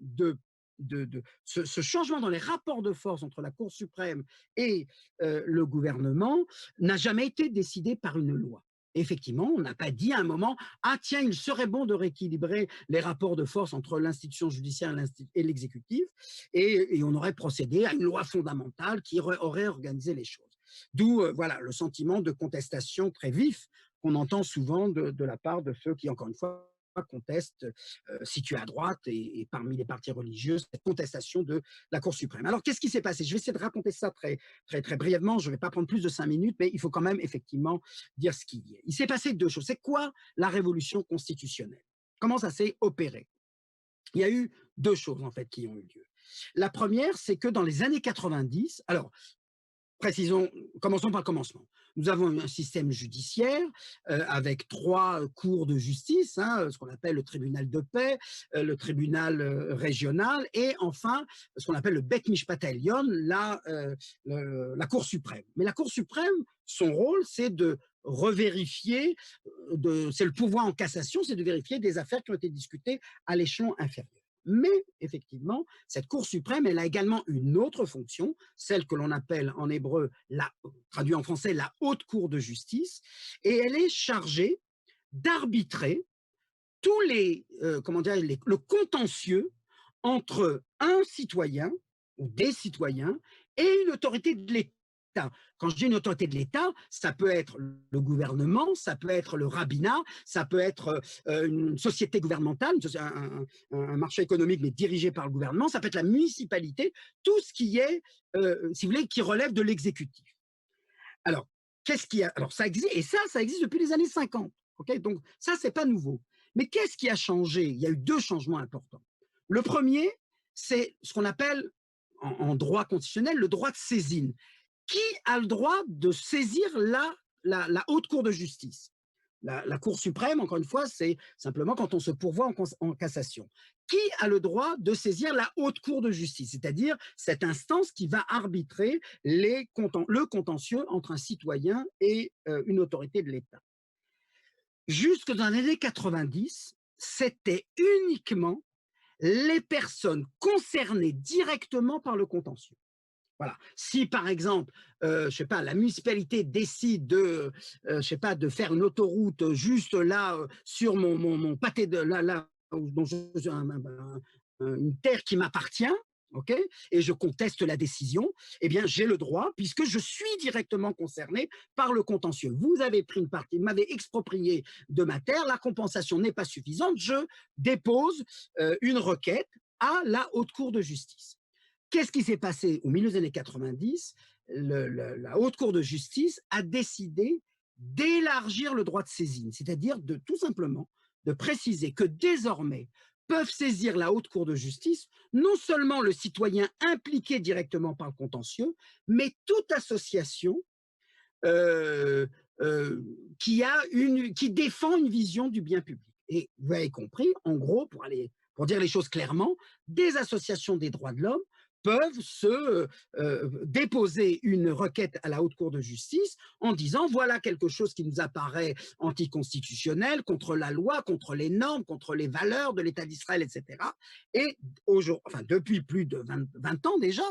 ce changement dans les rapports de force entre la Cour suprême et le gouvernement n'a jamais été décidé par une loi. Effectivement, on n'a pas dit à un moment « Ah tiens, il serait bon de rééquilibrer les rapports de force entre l'institution judiciaire et l'exécutif » et on aurait procédé à une loi fondamentale qui aurait organisé les choses. D'où voilà, le sentiment de contestation très vif qu'on entend souvent de la part de ceux qui, encore une fois, contestent, situés à droite et parmi les partis religieux, cette contestation de la Cour suprême. Alors, qu'est-ce qui s'est passé? Je vais essayer de raconter ça très, très, très brièvement. Je ne vais pas prendre plus de 5 minutes, mais il faut quand même effectivement dire ce qu'il y a. Il s'est passé 2 choses. C'est quoi la révolution constitutionnelle? Comment ça s'est opéré? Il y a eu 2 choses, en fait, qui ont eu lieu. La première, c'est que dans les années 90, alors, commençons par le commencement. Nous avons un système judiciaire avec 3 cours de justice, ce qu'on appelle le tribunal de paix, le tribunal régional et enfin ce qu'on appelle le Bet Mishpat Elyon, la Cour suprême. Mais la Cour suprême, son rôle, c'est de revérifier, c'est le pouvoir en cassation, c'est de vérifier des affaires qui ont été discutées à l'échelon inférieur. Mais effectivement, cette Cour suprême, elle a également une autre fonction, celle que l'on appelle en hébreu, traduit en français, la haute cour de justice, et elle est chargée d'arbitrer tous les, comment dire, le contentieux entre un citoyen ou des citoyens et une autorité de l'État. Quand je dis une autorité de l'État, ça peut être le gouvernement, ça peut être le rabbinat, ça peut être une société gouvernementale, un marché économique mais dirigé par le gouvernement, ça peut être la municipalité, tout ce qui est, si vous voulez, qui relève de l'exécutif. Alors, qu'est-ce qui a, alors ça existe, et ça existe depuis les années 50. Okay, donc, ça, c'est pas nouveau. Mais qu'est-ce qui a changé? Il y a eu deux changements importants. Le premier, c'est ce qu'on appelle en droit constitutionnel le droit de saisine. Qui a le droit de saisir la haute cour de justice? La Cour suprême, encore une fois, c'est simplement quand on se pourvoit en cassation. Qui a le droit de saisir la haute cour de justice, c'est-à-dire cette instance qui va arbitrer le contentieux entre un citoyen et une autorité de l'État? Jusque dans les années 90, c'était uniquement les personnes concernées directement par le contentieux. Voilà. Si par exemple, je sais pas, la municipalité décide de, je sais pas, de faire une autoroute juste là sur mon pâté de là dont une terre qui m'appartient, ok, et je conteste la décision, eh bien j'ai le droit puisque je suis directement concerné par le contentieux. Vous avez pris une partie, vous m'avez exproprié de ma terre, la compensation n'est pas suffisante, je dépose une requête à la haute cour de justice. Qu'est-ce qui s'est passé au milieu des années 90? La Haute Cour de justice a décidé d'élargir le droit de saisine, c'est-à-dire de tout simplement de préciser que désormais peuvent saisir la Haute Cour de justice non seulement le citoyen impliqué directement par le contentieux, mais toute association euh, qui défend une vision du bien public. Et vous avez compris, en gros, pour dire les choses clairement, des associations des droits de l'homme peuvent déposer une requête à la Haute Cour de justice en disant voilà quelque chose qui nous apparaît anticonstitutionnel, contre la loi, contre les normes, contre les valeurs de l'État d'Israël, etc. Et depuis plus de 20 ans déjà,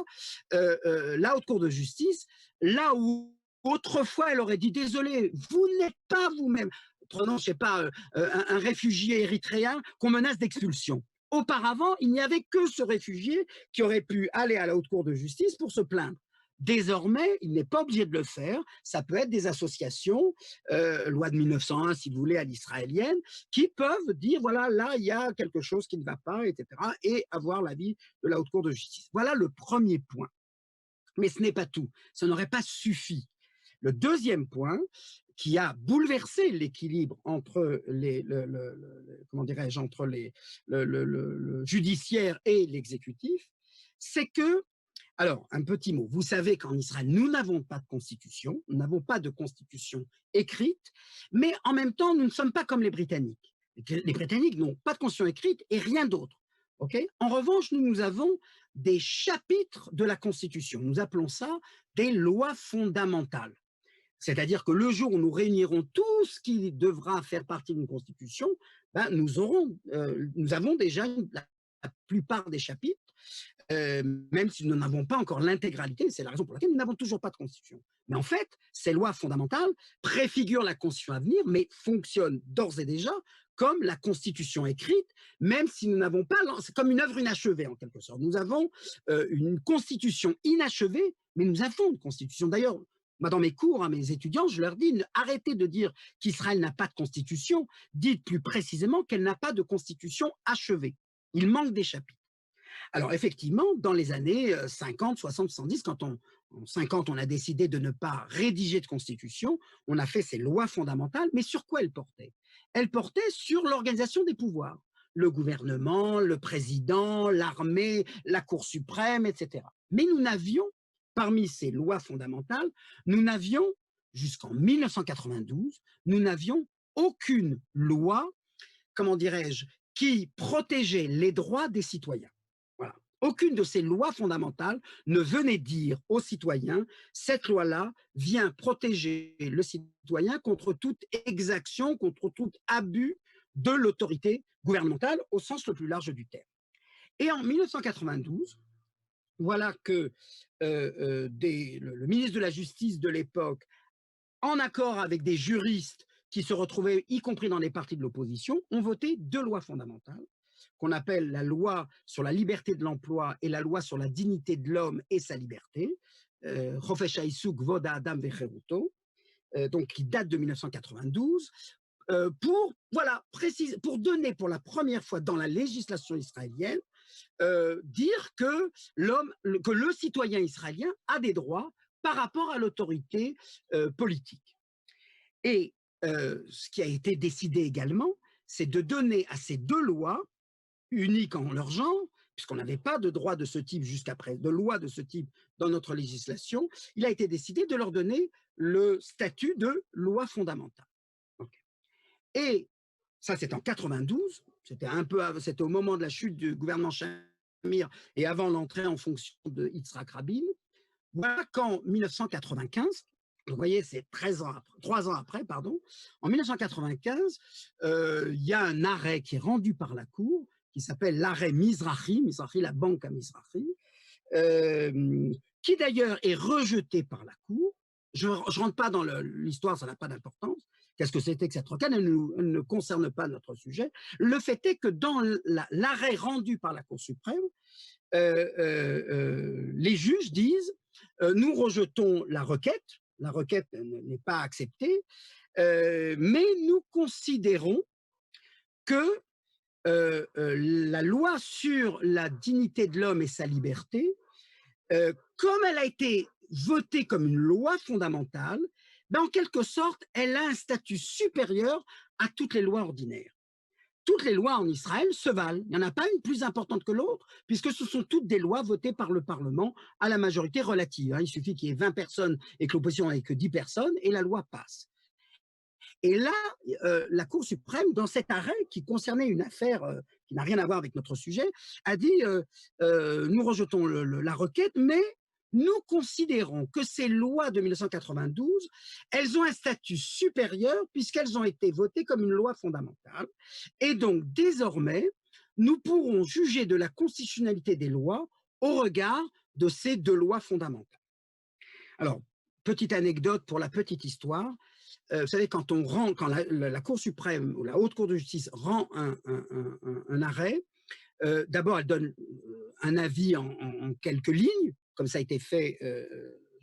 la Haute Cour de justice, là où autrefois elle aurait dit désolé, vous n'êtes pas vous-même, prenons, je sais pas, un réfugié érythréen qu'on menace d'expulsion. Auparavant, il n'y avait que ce réfugié qui aurait pu aller à la Haute Cour de justice pour se plaindre. Désormais, il n'est pas obligé de le faire. Ça peut être des associations, loi de 1901, si vous voulez, à l'israélienne, qui peuvent dire, voilà, là, il y a quelque chose qui ne va pas, etc., et avoir l'avis de la Haute Cour de justice. Voilà le premier point. Mais ce n'est pas tout. Ça n'aurait pas suffi. Le deuxième point, qui a bouleversé l'équilibre entre comment dirais-je, entre le judiciaire et l'exécutif, c'est que, alors, un petit mot, vous savez qu'en Israël, nous n'avons pas de constitution, nous n'avons pas de constitution écrite, mais en même temps, nous ne sommes pas comme les Britanniques. Les Britanniques n'ont pas de constitution écrite et rien d'autre. Okay, en revanche, nous avons des chapitres de la Constitution. Nous appelons ça des lois fondamentales. C'est-à-dire que le jour où nous réunirons tout ce qui devra faire partie d'une constitution, ben, nous avons déjà la plupart des chapitres, même si nous n'avons pas encore l'intégralité. C'est la raison pour laquelle nous n'avons toujours pas de constitution. Mais en fait, ces lois fondamentales préfigurent la constitution à venir, mais fonctionnent d'ores et déjà comme la constitution écrite, même si nous n'avons pas, c'est comme une œuvre inachevée en quelque sorte. Nous avons une constitution inachevée, mais nous avons une constitution. D'ailleurs, dans mes cours à mes étudiants, je leur dis, arrêtez de dire qu'Israël n'a pas de constitution, dites plus précisément qu'elle n'a pas de constitution achevée. Il manque des chapitres. Alors effectivement, dans les années 50, 60, 70, quand en 50, on a décidé de ne pas rédiger de constitution, on a fait ces lois fondamentales, mais sur quoi elles portaient? Elles portaient sur l'organisation des pouvoirs. Le gouvernement, le président, l'armée, la Cour suprême, etc. Mais nous n'avions, parmi ces lois fondamentales, nous n'avions, jusqu'en 1992, nous n'avions aucune loi, comment dirais-je, qui protégeait les droits des citoyens. Voilà. Aucune de ces lois fondamentales ne venait dire aux citoyens, cette loi-là vient protéger le citoyen contre toute exaction, contre tout abus de l'autorité gouvernementale au sens le plus large du terme. Et en 1992, voilà que le ministre de la Justice de l'époque, en accord avec des juristes qui se retrouvaient, y compris dans les partis de l'opposition, ont voté 2 lois fondamentales, qu'on appelle la loi sur la liberté de l'emploi et la loi sur la dignité de l'homme et sa liberté, Chofesh Haïsouk, Kvod Ha'adam Vecheruto, donc qui date de 1992, pour, voilà, pour donner pour la première fois dans la législation israélienne, dire que le citoyen israélien a des droits par rapport à l'autorité politique. Et ce qui a été décidé également, c'est de donner à ces 2 lois, uniques en leur genre, puisqu'on n'avait pas de droit de ce type jusqu'à présent, de loi de ce type dans notre législation, il a été décidé de leur donner le statut de loi fondamentale. Okay. Et ça, c'est en 92, c'était au moment de la chute du gouvernement Shamir et avant l'entrée en fonction de Yitzhak Rabin. Voilà qu'en 1995, vous voyez, c'est 3 ans après, pardon, en 1995, il y a un arrêt qui est rendu par la Cour, qui s'appelle l'arrêt Mizrahi, la banque à Mizrahi, qui d'ailleurs est rejeté par la Cour. Je ne rentre pas dans l'histoire, ça n'a pas d'importance. Qu'est-ce que c'était que cette requête? Elle ne concerne pas notre sujet. Le fait est que dans l'arrêt rendu par la Cour suprême, les juges disent nous rejetons la requête n'est pas acceptée, mais nous considérons que la loi sur la dignité de l'homme et sa liberté, comme elle a été votée comme une loi fondamentale, ben en quelque sorte, elle a un statut supérieur à toutes les lois ordinaires. Toutes les lois en Israël se valent. Il n'y en a pas une plus importante que l'autre, puisque ce sont toutes des lois votées par le Parlement à la majorité relative. Il suffit qu'il y ait 20 personnes et que l'opposition n'ait que 10 personnes, et la loi passe. Et là, la Cour suprême, dans cet arrêt qui concernait une affaire qui n'a rien à voir avec notre sujet, a dit nous rejetons la requête, mais nous considérons que ces lois de 1992, elles ont un statut supérieur puisqu'elles ont été votées comme une loi fondamentale. Et donc, désormais, nous pourrons juger de la constitutionnalité des lois au regard de ces 2 lois fondamentales. Alors, petite anecdote pour la petite histoire. Vous savez, quand la Cour suprême ou la Haute Cour de justice rend un arrêt, d'abord, elle donne un avis en quelques lignes, comme ça a été fait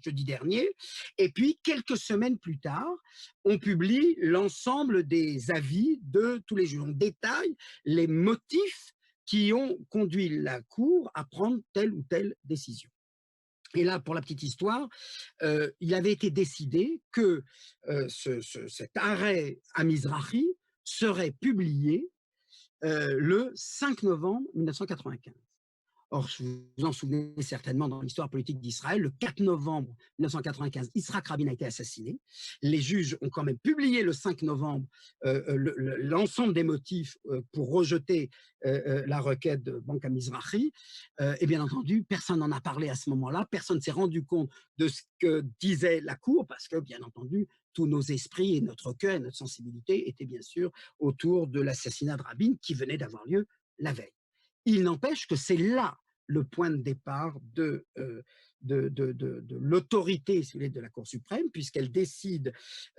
jeudi dernier, et puis quelques semaines plus tard, on publie l'ensemble des avis de tous les juges. On détaille les motifs qui ont conduit la Cour à prendre telle ou telle décision. Et là, pour la petite histoire, il avait été décidé que cet arrêt à Mizrahi serait publié le 5 novembre 1995. Or, vous vous en souvenez certainement dans l'histoire politique d'Israël, le 4 novembre 1995, Yitzhak Rabin a été assassiné. Les juges ont quand même publié le 5 novembre l'ensemble des motifs pour rejeter la requête de Banque à Mizrahi. Et bien entendu, personne n'en a parlé à ce moment-là, personne ne s'est rendu compte de ce que disait la Cour, parce que, bien entendu, tous nos esprits et notre cœur et notre sensibilité étaient bien sûr autour de l'assassinat de Rabin qui venait d'avoir lieu la veille. Il n'empêche que c'est là le point de départ de l'autorité de la Cour suprême, puisqu'elle décide,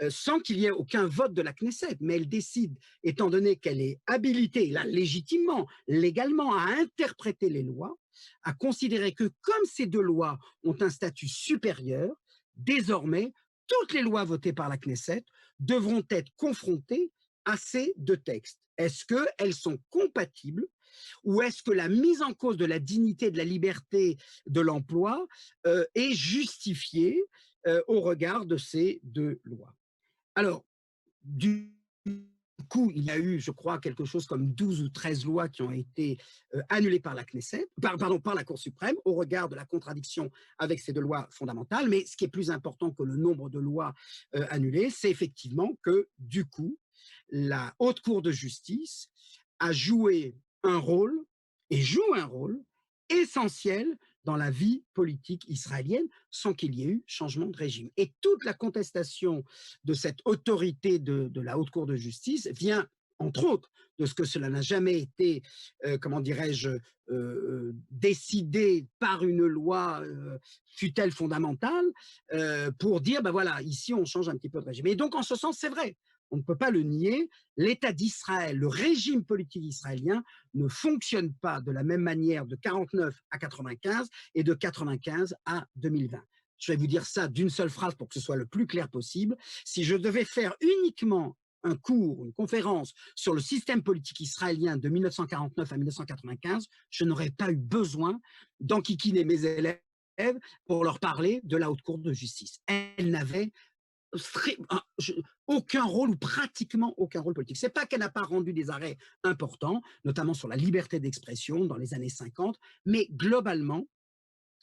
sans qu'il y ait aucun vote de la Knesset, mais elle décide, étant donné qu'elle est habilitée, là, légitimement, légalement, à interpréter les lois, à considérer que comme ces 2 lois ont un statut supérieur, désormais, toutes les lois votées par la Knesset devront être confrontées à ces 2 textes. Est-ce qu'elles sont compatibles ou est-ce que la mise en cause de la dignité, de la liberté, de l'emploi est justifiée au regard de ces 2 lois? Alors, du coup, il y a eu, je crois, quelque chose comme 12 ou 13 lois qui ont été annulées par la Knesset, par la Cour suprême, au regard de la contradiction avec ces 2 lois fondamentales. Mais ce qui est plus important que le nombre de lois annulées, c'est effectivement que, du coup, la Haute Cour de justice a joué un rôle et joue un rôle essentiel dans la vie politique israélienne sans qu'il y ait eu changement de régime. Et toute la contestation de cette autorité de la Haute Cour de justice vient, entre autres, de ce que cela n'a jamais été, comment dirais-je, décidé par une loi, fût-elle fondamentale, pour dire, ben voilà, ici on change un petit peu de régime. Et donc, en ce sens, c'est vrai. on ne peut pas le nier, l'État d'Israël, le régime politique israélien ne fonctionne pas de la même manière de 49 à 95 et de 95 à 2020. Je vais vous dire ça d'une seule phrase pour que ce soit le plus clair possible. Si je devais faire uniquement un cours, une conférence sur le système politique israélien de 1949 à 1995, je n'aurais pas eu besoin d'enquiquiner mes élèves pour leur parler de la Haute Cour de justice. Elle n'avait aucun rôle ou pratiquement aucun rôle politique. C'est pas qu'elle n'a pas rendu des arrêts importants, notamment sur la liberté d'expression dans les années 50, mais globalement,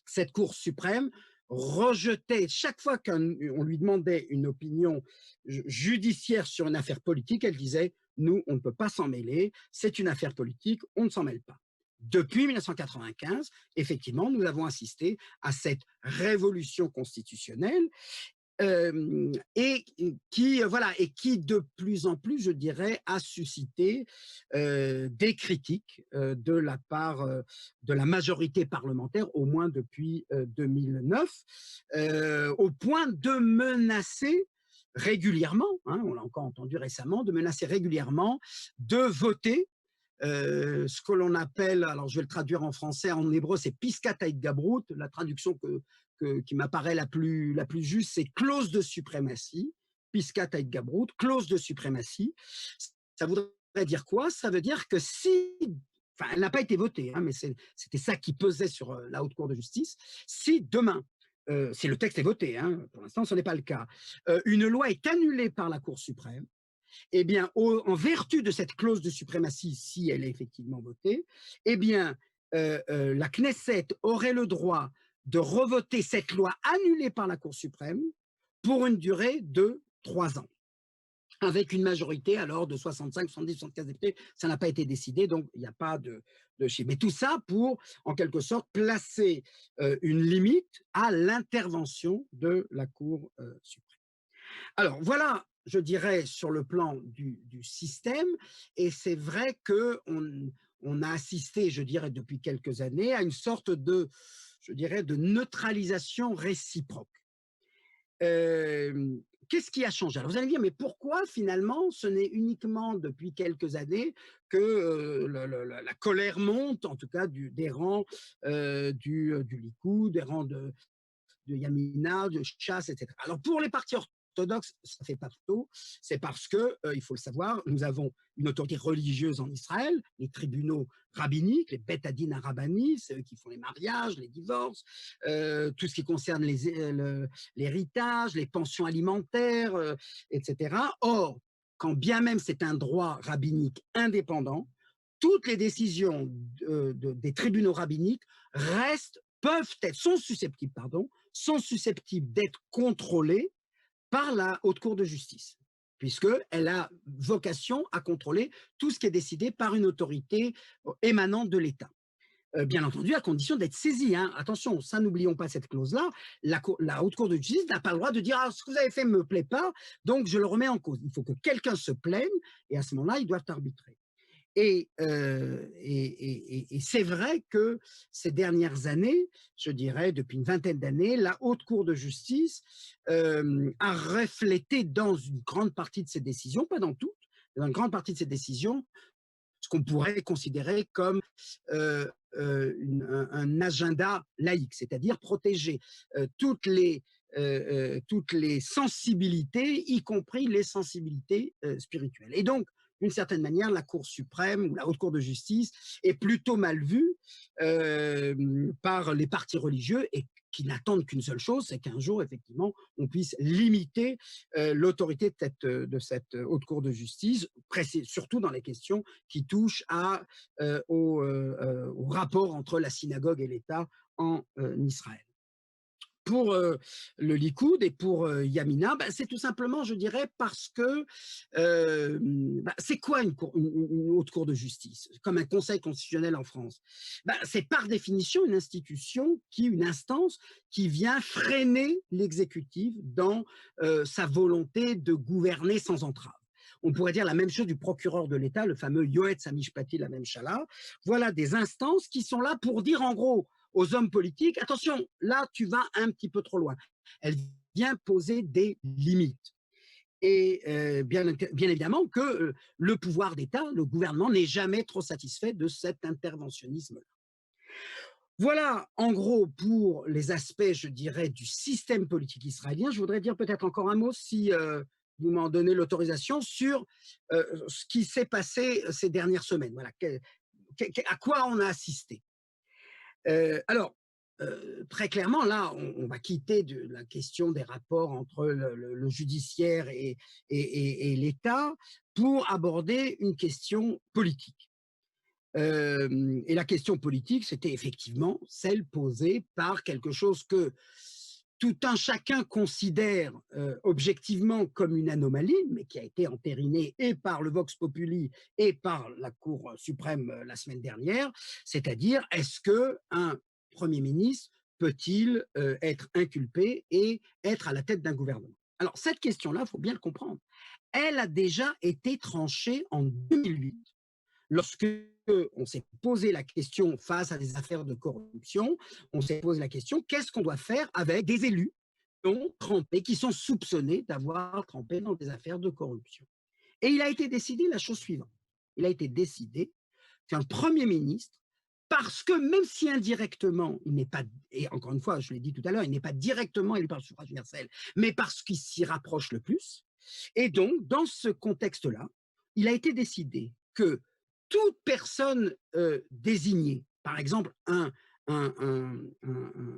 cette Cour suprême rejetait, chaque fois qu'on lui demandait une opinion judiciaire sur une affaire politique, elle disait « nous, on ne peut pas s'en mêler, c'est une affaire politique, on ne s'en mêle pas ». Depuis 1995, effectivement, nous avons assisté à cette révolution constitutionnelle et qui de plus en plus, je dirais, a suscité des critiques de la part de la majorité parlementaire, au moins depuis 2009, au point de menacer régulièrement, hein, on l'a encore entendu récemment, de menacer régulièrement de voter ce que l'on appelle, alors je vais le traduire en français, en hébreu, c'est Piskat Gabrut, la traduction qui m'apparaît la plus juste, c'est clause de suprématie, Piskat Gabrut, clause de suprématie. Ça voudrait dire quoi? Ça veut dire que si, enfin, elle n'a pas été votée, hein, mais c'était ça qui pesait sur la Haute Cour de justice, si demain, si le texte est voté, hein, pour l'instant ce n'est pas le cas, une loi est annulée par la Cour suprême, eh bien, en vertu de cette clause de suprématie, si elle est effectivement votée, eh bien, la Knesset aurait le droit de revoter cette loi annulée par la Cour suprême pour une durée de 3 ans, avec une majorité alors de 65, 70, 75 députés. Ça n'a pas été décidé, donc il n'y a pas de chiffre. Mais tout ça pour, en quelque sorte, placer une limite à l'intervention de la Cour suprême. Alors voilà, je dirais, sur le plan du système, et c'est vrai qu'on a assisté, je dirais, depuis quelques années, à une sorte de, je dirais, de neutralisation réciproque. Qu'est-ce qui a changé? Alors vous allez me dire, mais pourquoi finalement ce n'est uniquement depuis quelques années que la colère monte, en tout cas des rangs du Likoud, des rangs de Yamina, de Chasse, etc. Alors pour les partis orthodoxes, ça fait pas tôt, c'est parce que, il faut le savoir, nous avons une autorité religieuse en Israël, les tribunaux rabbiniques, les Bet Hadin Arabani, c'est eux qui font les mariages, les divorces, tout ce qui concerne l'héritage, les pensions alimentaires, etc. Or, quand bien même c'est un droit rabbinique indépendant, toutes les décisions des tribunaux rabbiniques sont susceptibles d'être contrôlées par la Haute Cour de justice, puisqu'elle a vocation à contrôler tout ce qui est décidé par une autorité émanante de l'État. Bien entendu, à condition d'être saisie. Hein. Attention, ça, n'oublions pas cette clause-là. La Haute Cour de justice n'a pas le droit de dire ah, « ce que vous avez fait ne me plaît pas, donc je le remets en cause ». Il faut que quelqu'un se plaigne, et à ce moment-là, ils doivent arbitrer. Et c'est vrai que ces dernières années, je dirais depuis une vingtaine d'années, la Haute Cour de justice a reflété dans une grande partie de ses décisions, pas dans toutes, mais dans une grande partie de ses décisions, ce qu'on pourrait considérer comme un agenda laïque, c'est-à-dire protéger toutes les sensibilités, y compris les sensibilités spirituelles. Et donc, d'une certaine manière, la Cour suprême ou la Haute Cour de justice est plutôt mal vue par les partis religieux et qui n'attendent qu'une seule chose, c'est qu'un jour, effectivement, on puisse limiter l'autorité de cette Haute Cour de justice, surtout dans les questions qui touchent au rapport entre la synagogue et l'État en Israël. Pour le Likoud et pour Yamina, c'est tout simplement, je dirais, parce que c'est quoi une haute cour de justice, comme un conseil constitutionnel en France? C'est par définition une institution, une instance qui vient freiner l'exécutif dans sa volonté de gouverner sans entrave. On pourrait dire la même chose du procureur de l'État, le fameux Yoetz Hamishpati Lamemshala. Voilà des instances qui sont là pour dire en gros aux hommes politiques, attention, là tu vas un petit peu trop loin. Elle vient poser des limites. Et bien évidemment que le pouvoir d'État, le gouvernement, n'est jamais trop satisfait de cet interventionnisme-là. Voilà, en gros, pour les aspects, je dirais, du système politique israélien. Je voudrais dire peut-être encore un mot, si vous m'en donnez l'autorisation, sur ce qui s'est passé ces dernières semaines. Voilà, à quoi on a assisté. Alors, très clairement, là, on va quitter la question des rapports entre le judiciaire et l'État pour aborder une question politique. Et la question politique, c'était effectivement celle posée par quelque chose que tout un chacun considère objectivement comme une anomalie, mais qui a été entériné et par le Vox Populi et par la Cour suprême la semaine dernière, c'est-à-dire est-ce qu'un Premier ministre peut-il être inculpé et être à la tête d'un gouvernement? Alors cette question-là, il faut bien le comprendre, elle a déjà été tranchée en 2008 lorsque on s'est posé la question face à des affaires de corruption, on s'est posé la question, qu'est-ce qu'on doit faire avec des élus qui ont trempé, qui sont soupçonnés d'avoir trempé dans des affaires de corruption? Et il a été décidé la chose suivante. Il a été décidé qu'un Premier ministre, parce que même si indirectement, il n'est pas, et encore une fois, je l'ai dit tout à l'heure, il n'est pas directement élu par le suffrage universel, mais parce qu'il s'y rapproche le plus, et donc, dans ce contexte-là, il a été décidé que toute personne désignée, par exemple un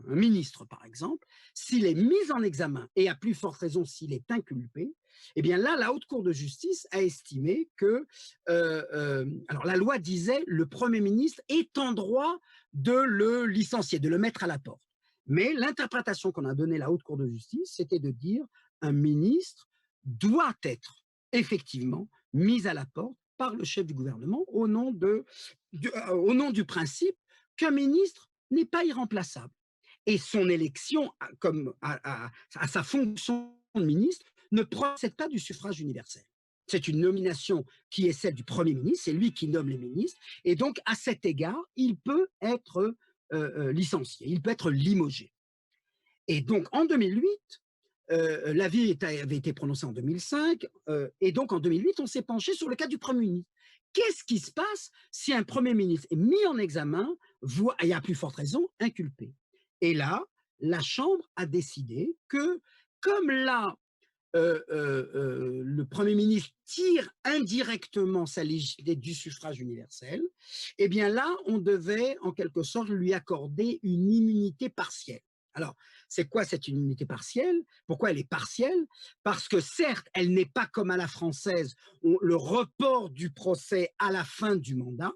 ministre, par exemple, s'il est mis en examen et à plus forte raison s'il est inculpé, eh bien là, la Haute Cour de justice a estimé que, alors la loi disait, le Premier ministre est en droit de le licencier, de le mettre à la porte. Mais l'interprétation qu'on a donnée à la Haute Cour de justice, c'était de dire un ministre doit être effectivement mis à la porte par le chef du gouvernement au nom du principe qu'un ministre n'est pas irremplaçable. Et son élection comme à sa fonction de ministre ne procède pas du suffrage universel. C'est une nomination qui est celle du Premier ministre, c'est lui qui nomme les ministres, et donc à cet égard, il peut être licencié, il peut être limogé. Et donc en 2008, l'avis avait été prononcé en 2005, et donc en 2008, on s'est penché sur le cas du Premier ministre. Qu'est-ce qui se passe si un Premier ministre est mis en examen, et à plus forte raison, inculpé? Et là, la Chambre a décidé que, comme là, le Premier ministre tire indirectement sa légitimité du suffrage universel, eh bien là, on devait en quelque sorte lui accorder une immunité partielle. Alors, c'est quoi cette immunité partielle? Pourquoi elle est partielle? Parce que certes, elle n'est pas comme à la française, le report du procès à la fin du mandat,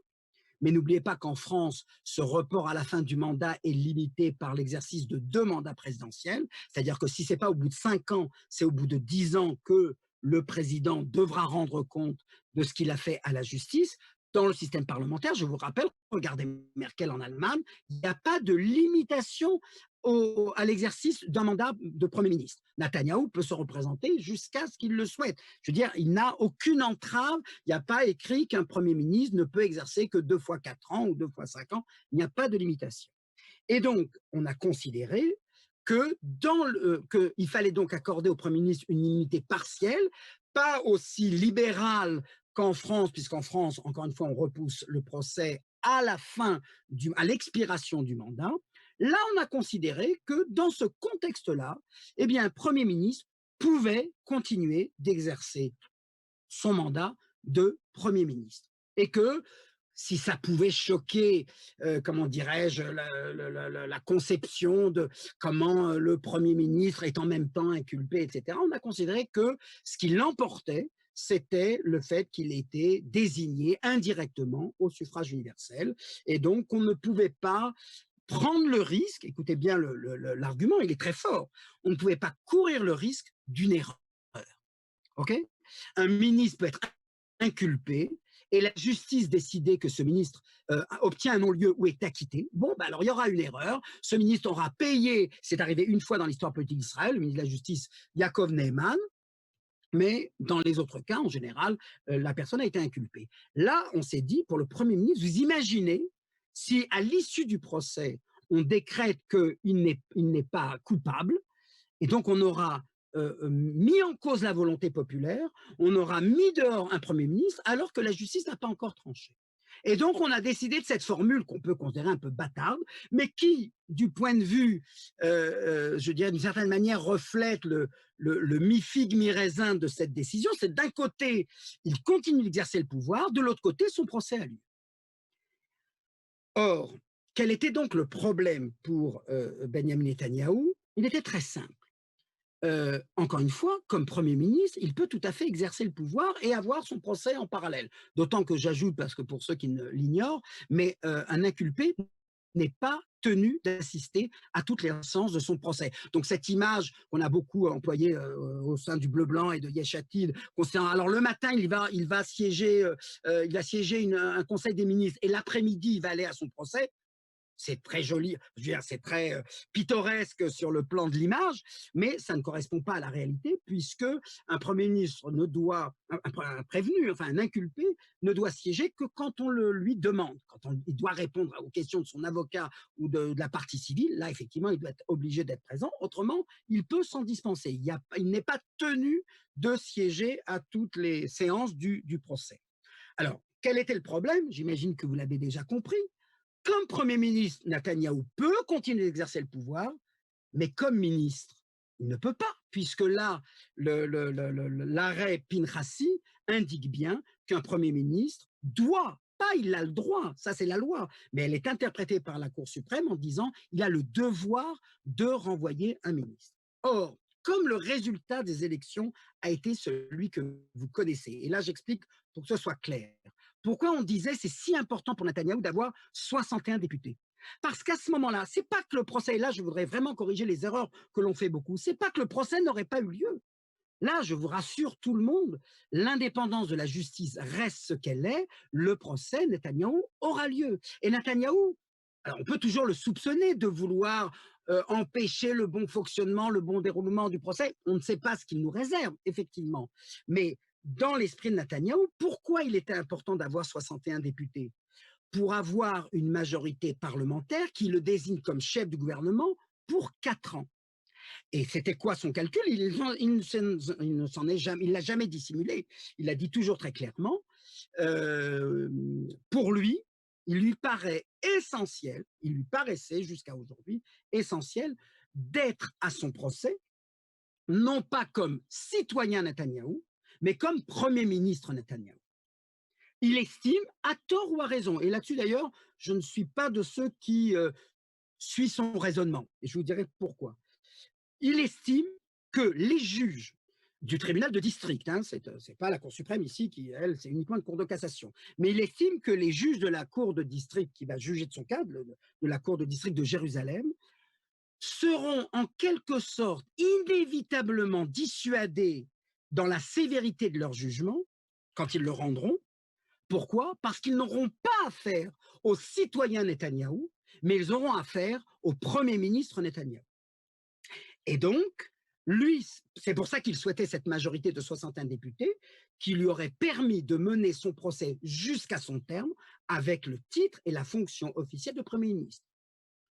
mais n'oubliez pas qu'en France, ce report à la fin du mandat est limité par l'exercice de 2 mandats présidentiels. C'est-à-dire que si ce n'est pas au bout de 5 ans, c'est au bout de 10 ans que le président devra rendre compte de ce qu'il a fait à la justice. Dans le système parlementaire, je vous rappelle, regardez Merkel en Allemagne, il n'y a pas de limitation à l'exercice d'un mandat de Premier ministre. Netanyahou peut se représenter jusqu'à ce qu'il le souhaite. Je veux dire, il n'a aucune entrave, il n'y a pas écrit qu'un Premier ministre ne peut exercer que 2 fois 4 ans ou 2 fois 5 ans, il n'y a pas de limitation. Et donc, on a considéré qu'il fallait donc accorder au Premier ministre une immunité partielle, pas aussi libérale qu'en France, puisqu'en France, encore une fois, on repousse le procès à l'expiration du mandat. Là, on a considéré que dans ce contexte-là, eh bien, un Premier ministre pouvait continuer d'exercer son mandat de Premier ministre. Et que si ça pouvait choquer, comment dirais-je, la conception de comment le Premier ministre est en même temps inculpé, etc., on a considéré que ce qui l'emportait, c'était le fait qu'il était désigné indirectement au suffrage universel. Et donc, on ne pouvait pas prendre le risque, écoutez bien l'argument, il est très fort, on ne pouvait pas courir le risque d'une erreur. Ok? Un ministre peut être inculpé et la justice décidait que ce ministre obtient un non-lieu ou est acquitté. Bon, ben alors il y aura une erreur, ce ministre aura payé, c'est arrivé une fois dans l'histoire politique d'Israël, le ministre de la Justice, Yaakov Neiman, mais dans les autres cas, en général, la personne a été inculpée. Là, on s'est dit, pour le Premier ministre, vous imaginez si à l'issue du procès, on décrète qu'il n'est pas coupable, et donc on aura mis en cause la volonté populaire, on aura mis dehors un Premier ministre alors que la justice n'a pas encore tranché. Et donc, on a décidé de cette formule qu'on peut considérer un peu bâtarde, mais qui, du point de vue, je dirais d'une certaine manière, reflète le mi-figue, mi-raisin de cette décision. C'est d'un côté, il continue d'exercer le pouvoir, de l'autre côté, son procès a lieu. Or, quel était donc le problème pour Benjamin Netanyahou? Il était très simple. Encore une fois, comme Premier ministre, il peut tout à fait exercer le pouvoir et avoir son procès en parallèle. D'autant que j'ajoute, parce que pour ceux qui ne l'ignorent, mais un inculpé n'est pas tenu d'assister à toutes les instances de son procès. Donc cette image qu'on a beaucoup employée au sein du Bleu Blanc et de Yesh Atid, concernant, alors le matin il va siéger, un conseil des ministres et l'après-midi il va aller à son procès. C'est très joli, je veux dire, c'est très pittoresque sur le plan de l'image, mais ça ne correspond pas à la réalité, puisque un Premier ministre ne doit, un prévenu, enfin un inculpé, ne doit siéger que quand on le lui demande, il doit répondre aux questions de son avocat ou de la partie civile. Là, effectivement, il doit être obligé d'être présent, autrement, il peut s'en dispenser. Il n'est pas tenu de siéger à toutes les séances du procès. Alors, quel était le problème? J'imagine que vous l'avez déjà compris. Comme Premier ministre, Netanyahou peut continuer d'exercer le pouvoir, mais comme ministre, il ne peut pas, puisque là, l'arrêt Pinchasi indique bien qu'un Premier ministre doit, pas il a le droit, ça c'est la loi, mais elle est interprétée par la Cour suprême en disant il a le devoir de renvoyer un ministre. Or, comme le résultat des élections a été celui que vous connaissez, et là j'explique pour que ce soit clair, pourquoi on disait c'est si important pour Netanyahou d'avoir 61 députés. Parce qu'à ce moment-là, c'est pas que le procès, et là je voudrais vraiment corriger les erreurs que l'on fait beaucoup, c'est pas que le procès n'aurait pas eu lieu. Là, je vous rassure tout le monde, l'indépendance de la justice reste ce qu'elle est, le procès Netanyahou aura lieu. Et Netanyahou, alors on peut toujours le soupçonner de vouloir empêcher le bon fonctionnement, le bon déroulement du procès, on ne sait pas ce qu'il nous réserve, effectivement. Mais dans l'esprit de Netanyahou, pourquoi il était important d'avoir 61 députés? Pour avoir une majorité parlementaire qui le désigne comme chef du gouvernement pour 4 ans. Et c'était quoi son calcul? Il ne s'en est jamais, il l'a jamais dissimulé. Il l'a dit toujours très clairement. Pour lui, il lui paraît essentiel, il lui paraissait jusqu'à aujourd'hui essentiel d'être à son procès, non pas comme citoyen Netanyahou, mais comme Premier ministre Netanyahou. Il estime, à tort ou à raison, et là-dessus d'ailleurs, je ne suis pas de ceux qui suivent son raisonnement, et je vous dirai pourquoi. Il estime que les juges du tribunal de district, hein, c'est pas la Cour suprême ici, qui, elle, c'est uniquement une cour de cassation, mais il estime que les juges de la Cour de district qui va juger de son cas, de la Cour de district de Jérusalem, seront en quelque sorte inévitablement dissuadés dans la sévérité de leur jugement, quand ils le rendront. Pourquoi? Parce qu'ils n'auront pas affaire aux citoyens Netanyahou, mais ils auront affaire au Premier ministre Netanyahou. Et donc, lui, c'est pour ça qu'il souhaitait cette majorité de 61 députés, qui lui aurait permis de mener son procès jusqu'à son terme avec le titre et la fonction officielle de Premier ministre.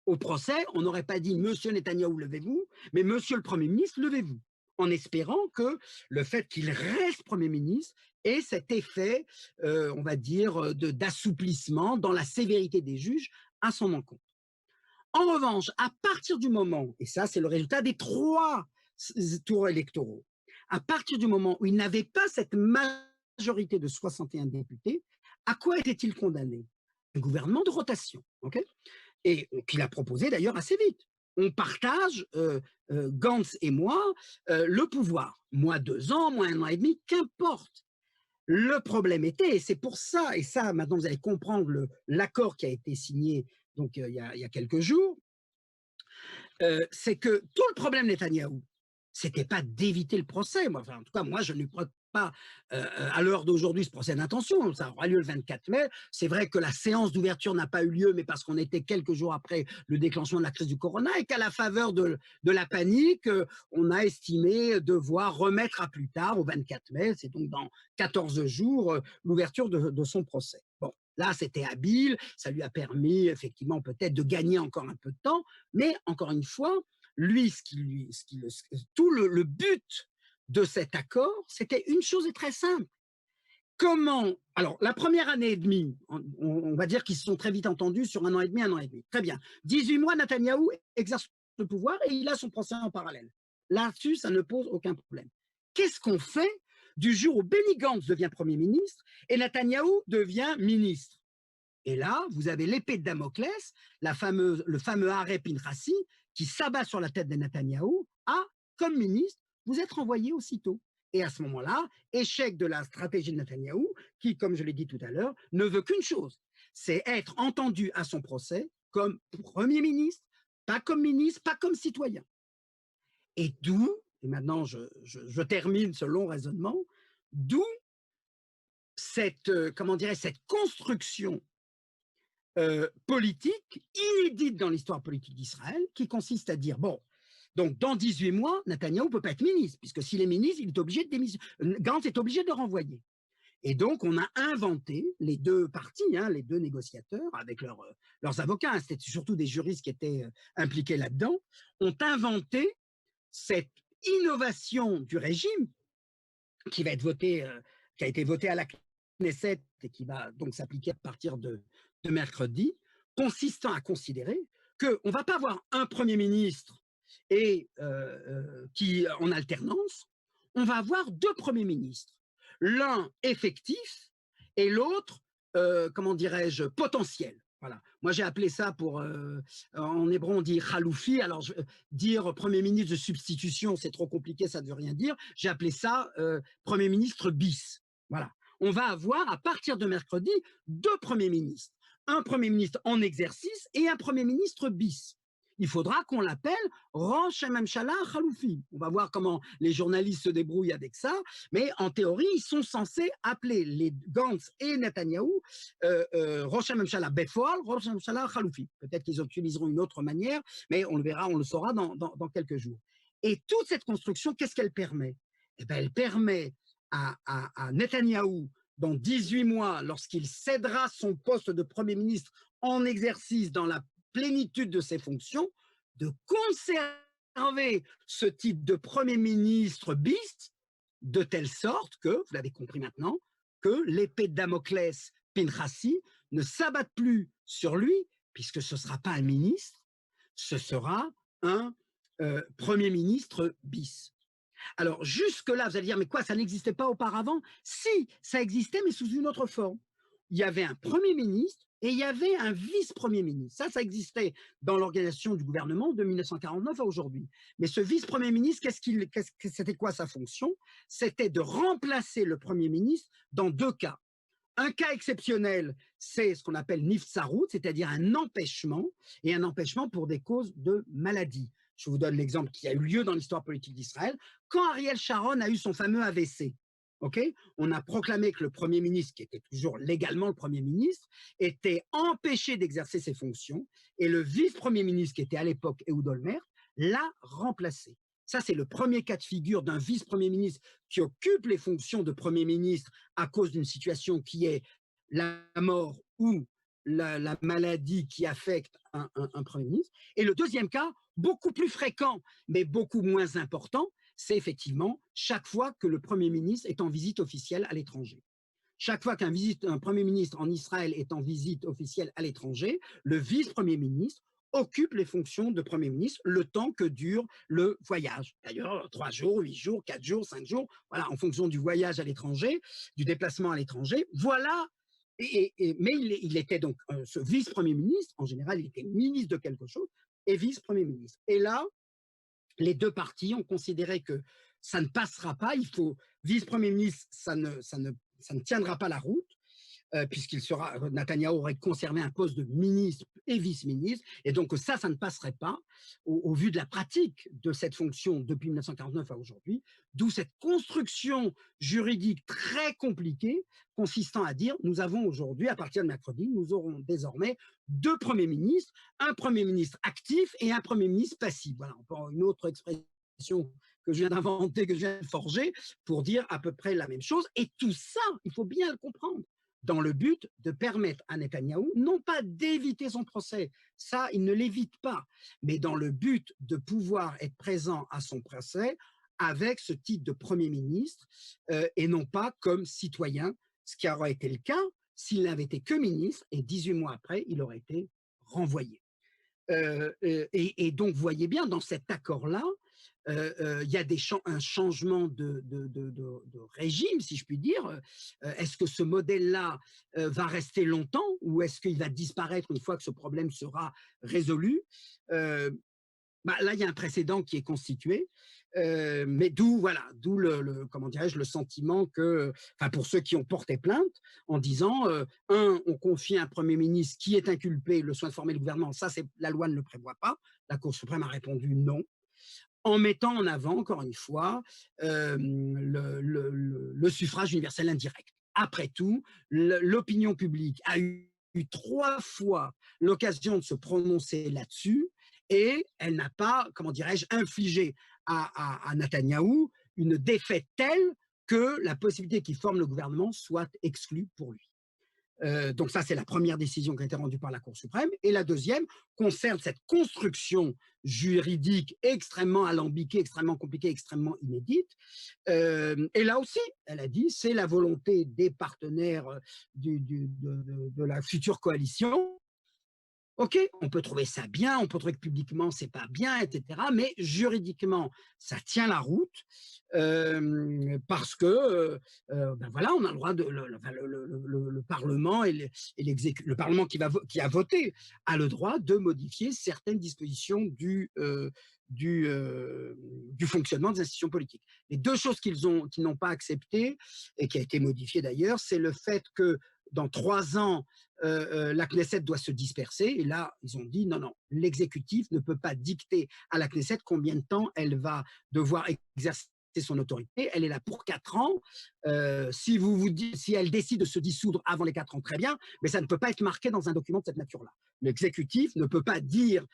Au procès, on n'aurait pas dit « Monsieur Netanyahou, levez-vous », mais « Monsieur le Premier ministre, levez-vous », en espérant que le fait qu'il reste Premier ministre ait cet effet, on va dire, d'assouplissement dans la sévérité des juges à son encontre. En revanche, à partir du moment, et ça c'est le résultat des 3 tours électoraux, à partir du moment où il n'avait pas cette majorité de 61 députés, à quoi était-il condamné? Un gouvernement de rotation, ok? Et qu'il a proposé d'ailleurs assez vite. On partage, Gantz et moi, le pouvoir. Moi 2 ans, moi 1 an et demi, qu'importe. Le problème était, et c'est pour ça, et ça maintenant vous allez comprendre l'accord qui a été signé donc il y a quelques jours, c'est que tout le problème Netanyahou, c'était pas d'éviter le procès. Moi, enfin, en tout cas, moi, je ne lui prête pas à l'heure d'aujourd'hui ce procès d'intention. Ça aura lieu le 24 mai. C'est vrai que la séance d'ouverture n'a pas eu lieu, mais parce qu'on était quelques jours après le déclenchement de la crise du corona et qu'à la faveur de la panique, on a estimé devoir remettre à plus tard, au 24 mai, c'est donc dans 14 jours, l'ouverture de son procès. Bon. Là, c'était habile, ça lui a permis effectivement peut-être de gagner encore un peu de temps, mais encore une fois, lui, tout le but de cet accord, c'était une chose est très simple. Comment, alors la première année et demie, on va dire qu'ils se sont très vite entendus sur un an et demi, très bien. 18 mois, Netanyahou exerce le pouvoir et il a son procès en parallèle. Là-dessus, ça ne pose aucun problème. Qu'est-ce qu'on fait du jour où Benny Gantz devient Premier ministre et Netanyahou devient ministre? Et là, vous avez l'épée de Damoclès, le fameux arrêt Pinchasi, qui s'abat sur la tête de Netanyahou. Ah, comme ministre, vous êtes renvoyé aussitôt. Et à ce moment-là, échec de la stratégie de Netanyahou, qui, comme je l'ai dit tout à l'heure, ne veut qu'une chose, c'est être entendu à son procès comme Premier ministre, pas comme ministre, pas comme citoyen. Et d'où, et maintenant je termine ce long raisonnement, d'où cette, cette construction politique inédite dans l'histoire politique d'Israël, qui consiste à dire, bon, donc dans 18 mois, Netanyahou ne peut pas être ministre, puisque s'il est ministre, il est obligé de démissionner. Gantz est obligé de le renvoyer. Et donc, on a inventé, les deux parties, hein, les deux négociateurs, avec leurs avocats, hein, c'était surtout des juristes qui étaient impliqués là-dedans, ont inventé cette innovation du régime qui va être votée, qui a été votée à la Knesset et qui va donc s'appliquer à partir de mercredi, consistant à considérer qu'on ne va pas avoir un Premier ministre et qui en alternance, on va avoir deux Premiers ministres, l'un effectif et l'autre, comment dirais-je, potentiel. Voilà. Moi, j'ai appelé ça en hébreu, on dit chaloufi. Alors, dire Premier ministre de substitution, c'est trop compliqué, ça ne veut rien dire. J'ai appelé ça Premier ministre bis. Voilà. On va avoir, à partir de mercredi, deux Premiers ministres. Un Premier ministre en exercice et un Premier ministre bis. Il faudra qu'on l'appelle Rosh Hamamshala Chaloufi. On va voir comment les journalistes se débrouillent avec ça, mais en théorie, ils sont censés appeler les Gantz et Netanyahou Rosh Hamamshala Befol, Rosh Hamamshala Chaloufi. Peut-être qu'ils utiliseront une autre manière, mais on le verra, on le saura dans quelques jours. Et toute cette construction, qu'est-ce qu'elle permet? Eh bien, elle permet à Netanyahou, dans 18 mois, lorsqu'il cédera son poste de Premier ministre en exercice dans la plénitude de ses fonctions, de conserver ce type de Premier ministre bis, de telle sorte que, vous l'avez compris maintenant, que l'épée de Damoclès Pinchasi ne s'abatte plus sur lui, puisque ce ne sera pas un ministre, ce sera un Premier ministre bis. Alors, jusque-là, vous allez dire, mais quoi, ça n'existait pas auparavant? Si, ça existait, mais sous une autre forme. Il y avait un Premier ministre et il y avait un vice-premier ministre. Ça existait dans l'organisation du gouvernement de 1949 à aujourd'hui. Mais ce vice-premier ministre, c'était quoi sa fonction? C'était de remplacer le Premier ministre dans deux cas. Un cas exceptionnel, c'est ce qu'on appelle niftsarut, c'est-à-dire un empêchement, et un empêchement pour des causes de maladie. Je vous donne l'exemple qui a eu lieu dans l'histoire politique d'Israël. Quand Ariel Sharon a eu son fameux AVC, on a proclamé que le Premier ministre, qui était toujours légalement le Premier ministre, était empêché d'exercer ses fonctions, et le vice-premier ministre, qui était à l'époque Ehud Olmert, l'a remplacé. Ça, c'est le premier cas de figure d'un vice-premier ministre qui occupe les fonctions de Premier ministre à cause d'une situation qui est la mort ou la maladie qui affecte un Premier ministre. Et le deuxième cas, beaucoup plus fréquent, mais beaucoup moins important, c'est effectivement chaque fois que le Premier ministre est en visite officielle à l'étranger. Chaque fois qu'un Premier ministre en Israël est en visite officielle à l'étranger, le vice-premier ministre occupe les fonctions de Premier ministre le temps que dure le voyage. D'ailleurs, 3 jours, 8 jours, 4 jours, 5 jours, voilà, en fonction du voyage à l'étranger, du déplacement à l'étranger. Voilà. Mais il était donc, ce vice-premier ministre, en général, il était ministre de quelque chose, et vice-premier ministre. Et là, les deux parties ont considéré que ça ne passera pas, il faut, vice-premier ministre, ça ne tiendra pas la route, Netanyahou aurait conservé un poste de ministre et vice-ministre, et donc ça ne passerait pas au vu de la pratique de cette fonction depuis 1949 à aujourd'hui, d'où cette construction juridique très compliquée consistant à dire, nous avons aujourd'hui, à partir de mercredi, nous aurons désormais deux premiers ministres, un Premier ministre actif et un Premier ministre passif. Voilà, encore une autre expression que je viens d'inventer, que je viens de forger, pour dire à peu près la même chose, et tout ça, il faut bien le comprendre, dans le but de permettre à Netanyahou, non pas d'éviter son procès, ça, il ne l'évite pas, mais dans le but de pouvoir être présent à son procès avec ce titre de Premier ministre et non pas comme citoyen, ce qui aurait été le cas s'il n'avait été que ministre et 18 mois après, il aurait été renvoyé. Et donc, vous voyez bien, dans cet accord-là, il y a un changement de régime, si je puis dire. Est-ce que ce modèle-là va rester longtemps ou est-ce qu'il va disparaître une fois que ce problème sera résolu? Là, il y a un précédent qui est constitué, mais d'où voilà, d'où comment dirais-je, le sentiment que, enfin, pour ceux qui ont porté plainte, en disant, on confie à un Premier ministre qui est inculpé le soin de former le gouvernement, ça, la loi ne le prévoit pas. La Cour suprême a répondu non, en mettant en avant, encore une fois, le suffrage universel indirect. Après tout, l'opinion publique a eu 3 fois l'occasion de se prononcer là-dessus et elle n'a pas, comment dirais-je, infligé à Netanyahou une défaite telle que la possibilité qu'il forme le gouvernement soit exclue pour lui. Donc ça, c'est la première décision qui a été rendue par la Cour suprême. Et la deuxième concerne cette construction juridique extrêmement alambiquée, extrêmement compliquée, extrêmement inédite. Et là aussi, elle a dit, c'est la volonté des partenaires de la future coalition. OK, on peut trouver ça bien, on peut trouver que publiquement, c'est pas bien, etc. Mais juridiquement, ça tient la route parce que, ben voilà, on a le droit de le Parlement le Parlement qui a voté a le droit de modifier certaines dispositions du fonctionnement des institutions politiques. Les 2 choses qu'ils n'ont pas acceptées et qui a été modifiée d'ailleurs, c'est le fait que dans 3 ans, la Knesset doit se disperser. Et là, ils ont dit non, non, l'exécutif ne peut pas dicter à la Knesset combien de temps elle va devoir exercer son autorité. Elle est là pour 4 ans. Si elle décide de se dissoudre avant les 4 ans, très bien, mais ça ne peut pas être marqué dans un document de cette nature-là. L'exécutif ne peut pas dire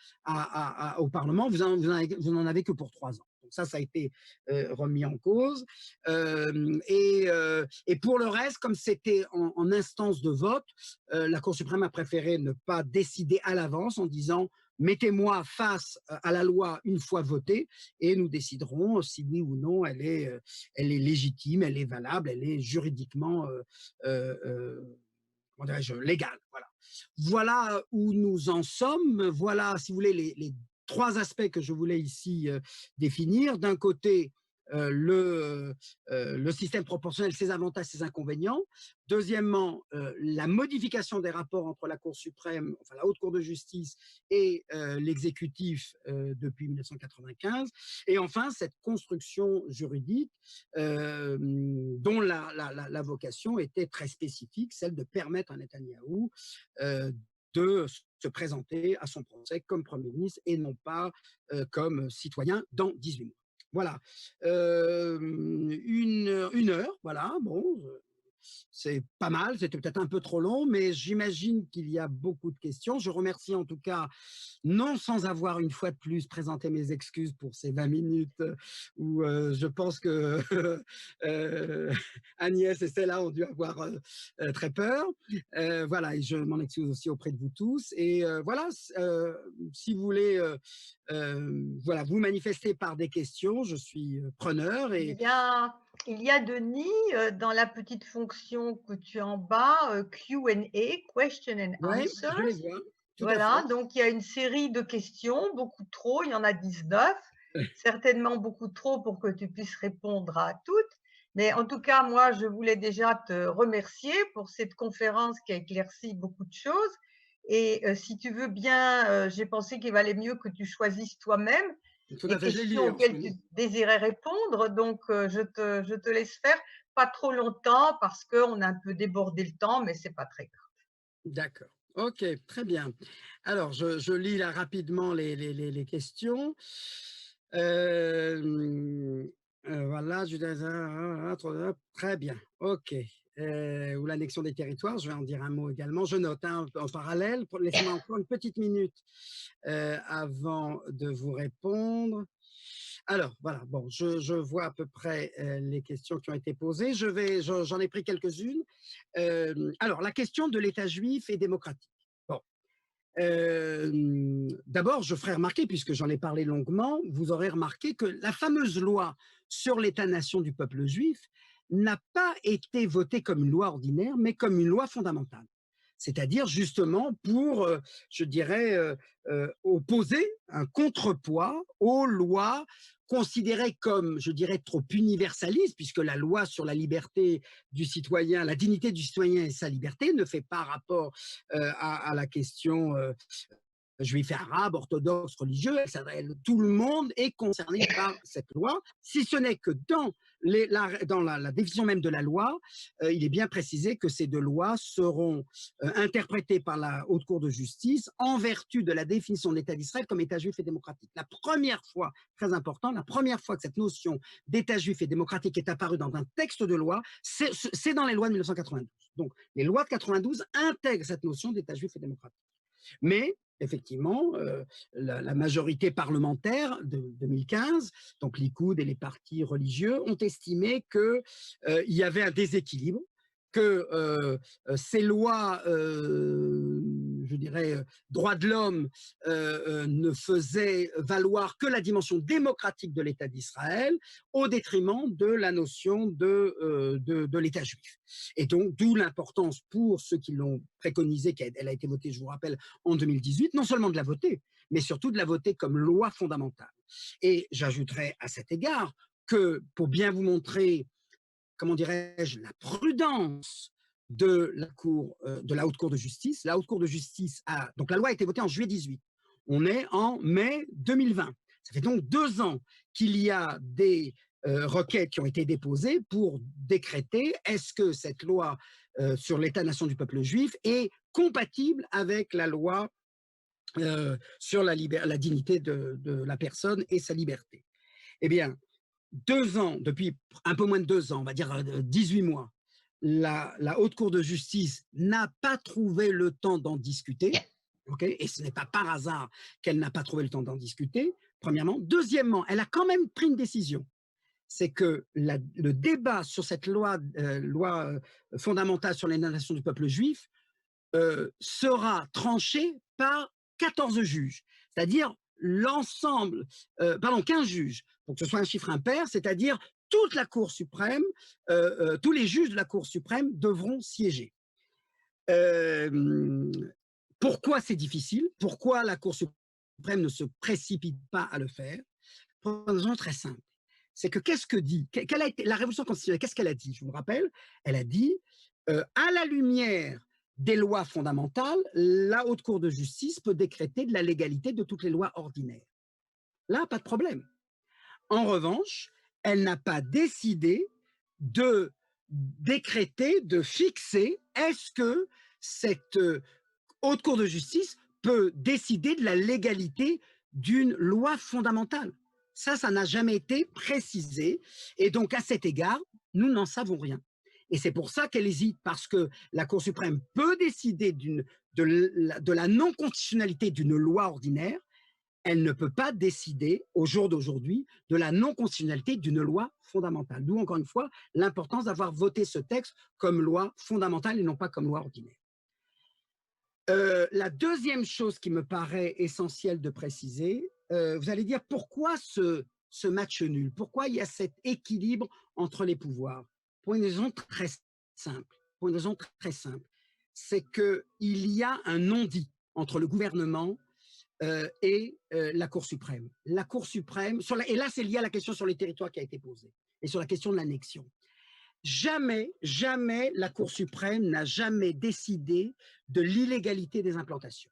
au Parlement, vous n'en avez que pour 3 ans. Donc ça a été remis en cause. Et pour le reste, comme c'était en instance de vote, la Cour suprême a préféré ne pas décider à l'avance en disant mettez-moi face à la loi une fois votée et nous déciderons si oui ou non elle est légitime, elle est valable, elle est juridiquement comment dirais-je, légale. Voilà où nous en sommes. Voilà, si vous voulez, les 3 aspects que je voulais ici définir. D'un côté, le système proportionnel, ses avantages, ses inconvénients. Deuxièmement, la modification des rapports entre la Cour suprême, enfin la Haute Cour de justice et l'exécutif depuis 1995. Et enfin, cette construction juridique dont la vocation était très spécifique, celle de permettre à Netanyahou de se présenter à son procès comme Premier ministre et non pas comme citoyen dans 18 mois. Voilà, une heure, voilà, bon, c'est pas mal, c'était peut-être un peu trop long, mais j'imagine qu'il y a beaucoup de questions. Je remercie en tout cas, non sans avoir une fois de plus présenté mes excuses pour ces 20 minutes où je pense que Agnès et Stella ont dû avoir très peur. Voilà, et je m'en excuse aussi auprès de vous tous. Et voilà, si vous voulez voilà, vous manifester par des questions, je suis preneur. Et Il y a Denis dans la petite fonction que tu as en bas, Q&A, Question and ouais, je les Answers. vois, tout à Voilà, fait. donc il y a une série de questions, beaucoup trop, il y en a 19, certainement beaucoup trop pour que tu puisses répondre à toutes. Mais en tout cas, moi, je voulais déjà te remercier pour cette conférence qui a éclairci beaucoup de choses. Et si tu veux bien, j'ai pensé qu'il valait mieux que tu choisisses toi-même Tout les à fait, je les lis questions en ce auxquelles tu moment. désirais répondre. Donc, je te laisse faire, pas trop longtemps parce qu'on a un peu débordé le temps, mais c'est pas très grave. D'accord. OK, très bien. Alors, je lis là rapidement les questions. Voilà, très bien. OK. Ou l'annexion des territoires, je vais en dire un mot également. Je note hein, en parallèle. Laissez-moi encore une petite minute avant de vous répondre. Alors, voilà, bon, je vois à peu près les questions qui ont été posées. J'en ai pris quelques-unes. Alors, la question de l'État juif et démocratique. Bon, d'abord, je ferai remarquer, puisque j'en ai parlé longuement, vous aurez remarqué que la fameuse loi sur l'État-nation du peuple juif n'a pas été votée comme une loi ordinaire, mais comme une loi fondamentale. C'est-à-dire justement pour, je dirais, opposer un contrepoids aux lois considérées comme, je dirais, trop universalistes, puisque la loi sur la liberté du citoyen, la dignité du citoyen et sa liberté ne fait pas rapport à la question juifs et arabes, orthodoxes, religieux, tout le monde est concerné par cette loi, si ce n'est que dans la définition même de la loi, il est bien précisé que ces deux lois seront interprétées par la Haute Cour de justice en vertu de la définition de l'État d'Israël comme État juif et démocratique. La première fois, très important, la première fois que cette notion d'État juif et démocratique est apparue dans un texte de loi, c'est dans les lois de 1992. Donc, les lois de 92 intègrent cette notion d'État juif et démocratique. Mais effectivement, la majorité parlementaire de 2015, donc Likoud et les partis religieux, ont estimé qu'il y avait un déséquilibre, que ces lois, je dirais, droits de l'homme, ne faisaient valoir que la dimension démocratique de l'État d'Israël au détriment de la notion de l'État juif. Et donc, d'où l'importance pour ceux qui l'ont préconisée, elle a été votée, je vous rappelle, en 2018, non seulement de la voter, mais surtout de la voter comme loi fondamentale. Et j'ajouterais à cet égard que, pour bien vous montrer, comment dirais-je, la prudence de la Haute Cour de justice. La Haute Cour de justice donc la loi a été votée en juillet 18. On est en mai 2020. Ça fait donc 2 ans qu'il y a des requêtes qui ont été déposées pour décréter est-ce que cette loi sur l'État-nation du peuple juif est compatible avec la loi sur la dignité de la personne et sa liberté. Eh bien, 2 ans, depuis un peu moins de 2 ans, on va dire 18 mois, la Haute Cour de justice n'a pas trouvé le temps d'en discuter, okay, et ce n'est pas par hasard qu'elle n'a pas trouvé le temps d'en discuter, premièrement. Deuxièmement, elle a quand même pris une décision, c'est que le débat sur cette loi fondamentale sur les nations du peuple juif sera tranché par 14 juges, c'est-à-dire l'ensemble, 15 juges, pour que ce soit un chiffre impair, c'est-à-dire toute la Cour suprême, tous les juges de la Cour suprême devront siéger. Pourquoi c'est difficile? Pourquoi la Cour suprême ne se précipite pas à le faire? Pour une raison très simple. C'est que qu'est-ce que dit, quelle a été la Révolution constitutionnelle? Qu'est-ce qu'elle a dit? Je vous rappelle, elle a dit, à la lumière des lois fondamentales, la Haute Cour de justice peut décréter de la légalité de toutes les lois ordinaires. Là, pas de problème. En revanche, elle n'a pas décidé de décréter, de fixer, est-ce que cette Haute Cour de justice peut décider de la légalité d'une loi fondamentale. Ça n'a jamais été précisé. Et donc, à cet égard, nous n'en savons rien. Et c'est pour ça qu'elle hésite, parce que la Cour suprême peut décider de la non-constitutionnalité d'une loi ordinaire. Elle ne peut pas décider, au jour d'aujourd'hui, de la non-constitutionnalité d'une loi fondamentale. D'où, encore une fois, l'importance d'avoir voté ce texte comme loi fondamentale et non pas comme loi ordinaire. La deuxième chose qui me paraît essentielle de préciser, vous allez dire pourquoi ce match nul? Pourquoi il y a cet équilibre entre les pouvoirs? Pour une raison très simple. Pour une raison très simple. C'est qu'il y a un non-dit entre le gouvernement et la Cour suprême. La Cour suprême, et là c'est lié à la question sur les territoires qui a été posée, et sur la question de l'annexion. Jamais la Cour suprême n'a jamais décidé de l'illégalité des implantations,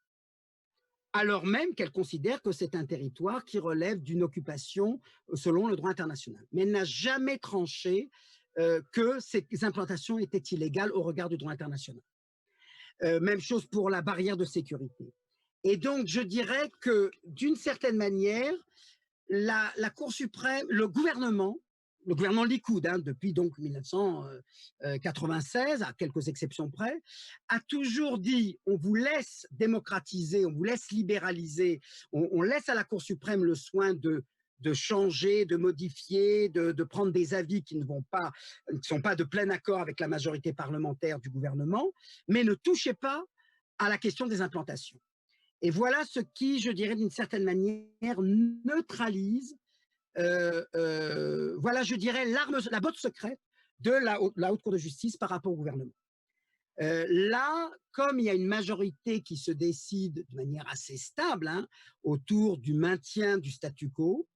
alors même qu'elle considère que c'est un territoire qui relève d'une occupation selon le droit international. Mais elle n'a jamais tranché que ces implantations étaient illégales au regard du droit international. Même chose pour la barrière de sécurité. Et donc, je dirais que, d'une certaine manière, la Cour suprême, le gouvernement Likoud, depuis donc 1996, à quelques exceptions près, a toujours dit on vous laisse démocratiser, on vous laisse libéraliser, on laisse à la Cour suprême le soin de de changer, de modifier, de prendre des avis qui ne sont pas de plein accord avec la majorité parlementaire du gouvernement, mais ne touchez pas à la question des implantations. Et voilà ce qui, je dirais, d'une certaine manière, neutralise, voilà, je dirais, la botte secrète de la Haute Cour de justice par rapport au gouvernement. Là, comme il y a une majorité qui se décide de manière assez stable autour du maintien du statu quo,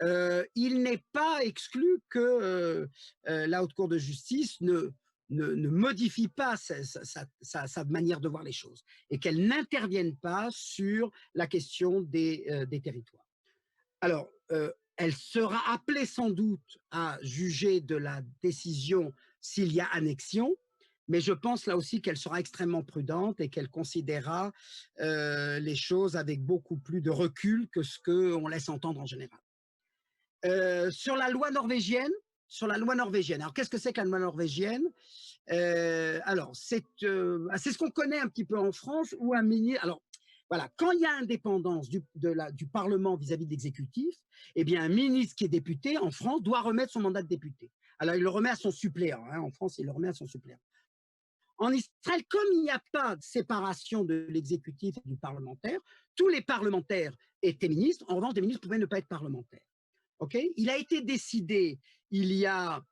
il n'est pas exclu que la Haute Cour de justice ne modifie pas sa manière de voir les choses et qu'elle n'intervienne pas sur la question des territoires. Alors, elle sera appelée sans doute à juger de la décision s'il y a annexion, mais je pense là aussi qu'elle sera extrêmement prudente et qu'elle considérera les choses avec beaucoup plus de recul que ce qu'on laisse entendre en général. Sur la loi norvégienne, alors qu'est-ce que c'est que la loi norvégienne? Alors, c'est ce qu'on connaît un petit peu en France, où un ministre. Alors, voilà, quand il y a indépendance du Parlement vis-à-vis de l'exécutif, eh bien, un ministre qui est député en France doit remettre son mandat de député. Alors, il le remet à son suppléant. En France, il le remet à son suppléant. En Israël, comme il n'y a pas de séparation de l'exécutif et du parlementaire, tous les parlementaires étaient ministres. En revanche, des ministres pouvaient ne pas être parlementaires. Okay, il a été décidé, il y a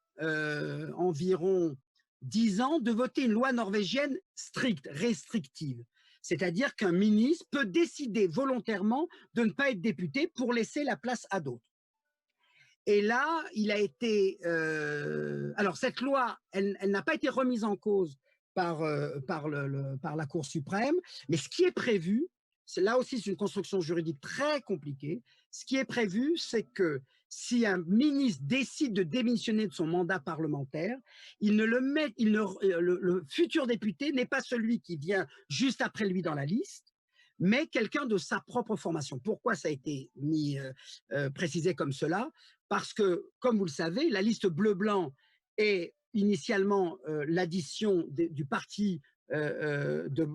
environ 10 ans, de voter une loi norvégienne stricte, restrictive. C'est-à-dire qu'un ministre peut décider volontairement de ne pas être député pour laisser la place à d'autres. Et là, il a été… alors, cette loi, elle n'a pas été remise en cause par la Cour suprême, mais ce qui est prévu, là aussi c'est une construction juridique très compliquée, ce qui est prévu, c'est que si un ministre décide de démissionner de son mandat parlementaire, le futur député n'est pas celui qui vient juste après lui dans la liste, mais quelqu'un de sa propre formation. Pourquoi ça a été précisé comme cela? Parce que, comme vous le savez, la liste bleu-blanc est initialement l'addition du parti de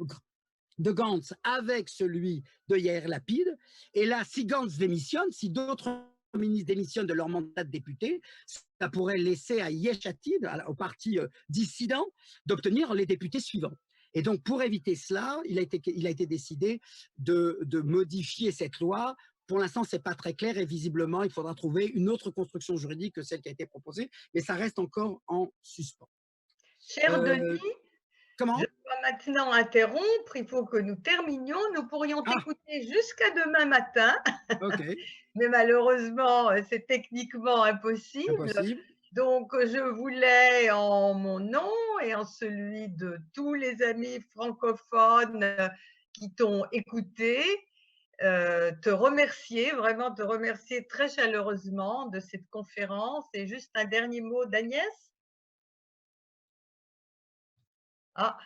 Gantz avec celui de Yair Lapid. Et là, si Gantz démissionne, si d'autres ministres démissionnent de leur mandat de député, ça pourrait laisser à Yesh Atid, au parti dissident, d'obtenir les députés suivants. Et donc, pour éviter cela, il a été décidé de modifier cette loi. Pour l'instant, ce n'est pas très clair et visiblement, il faudra trouver une autre construction juridique que celle qui a été proposée, mais ça reste encore en suspens. Cher Denis, comment? Je dois maintenant interrompre, il faut que nous terminions. Nous pourrions t'écouter jusqu'à demain matin, mais malheureusement, c'est techniquement impossible. Donc, je voulais, en mon nom et en celui de tous les amis francophones qui t'ont écouté, te remercier, vraiment te remercier très chaleureusement de cette conférence. Et juste un dernier mot d'Agnès.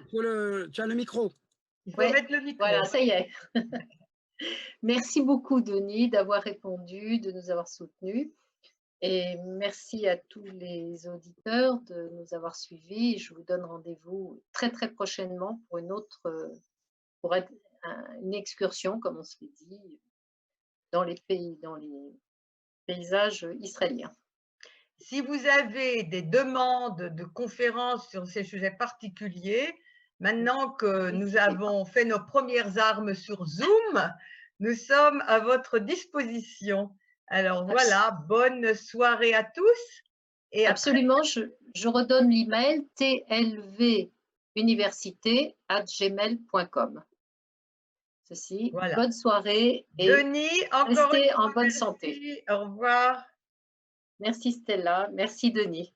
Tu as le micro. Il faut mettre le micro. Voilà, ça y est. Merci beaucoup, Denis, d'avoir répondu, de nous avoir soutenus. Et merci à tous les auditeurs de nous avoir suivis. Je vous donne rendez-vous très, très prochainement pour une excursion, comme on se l'est dit, dans les paysages israéliens. Si vous avez des demandes de conférences sur ces sujets particuliers, maintenant que nous avons fait nos premières armes sur Zoom, nous sommes à votre disposition. Alors voilà, bonne soirée à tous. Et absolument, je redonne l'email tlvuniversité@gmail.com. Ceci, voilà. Bonne soirée et Denis, encore restez en bonne merci. santé. Au revoir. Merci Stella, merci Denis.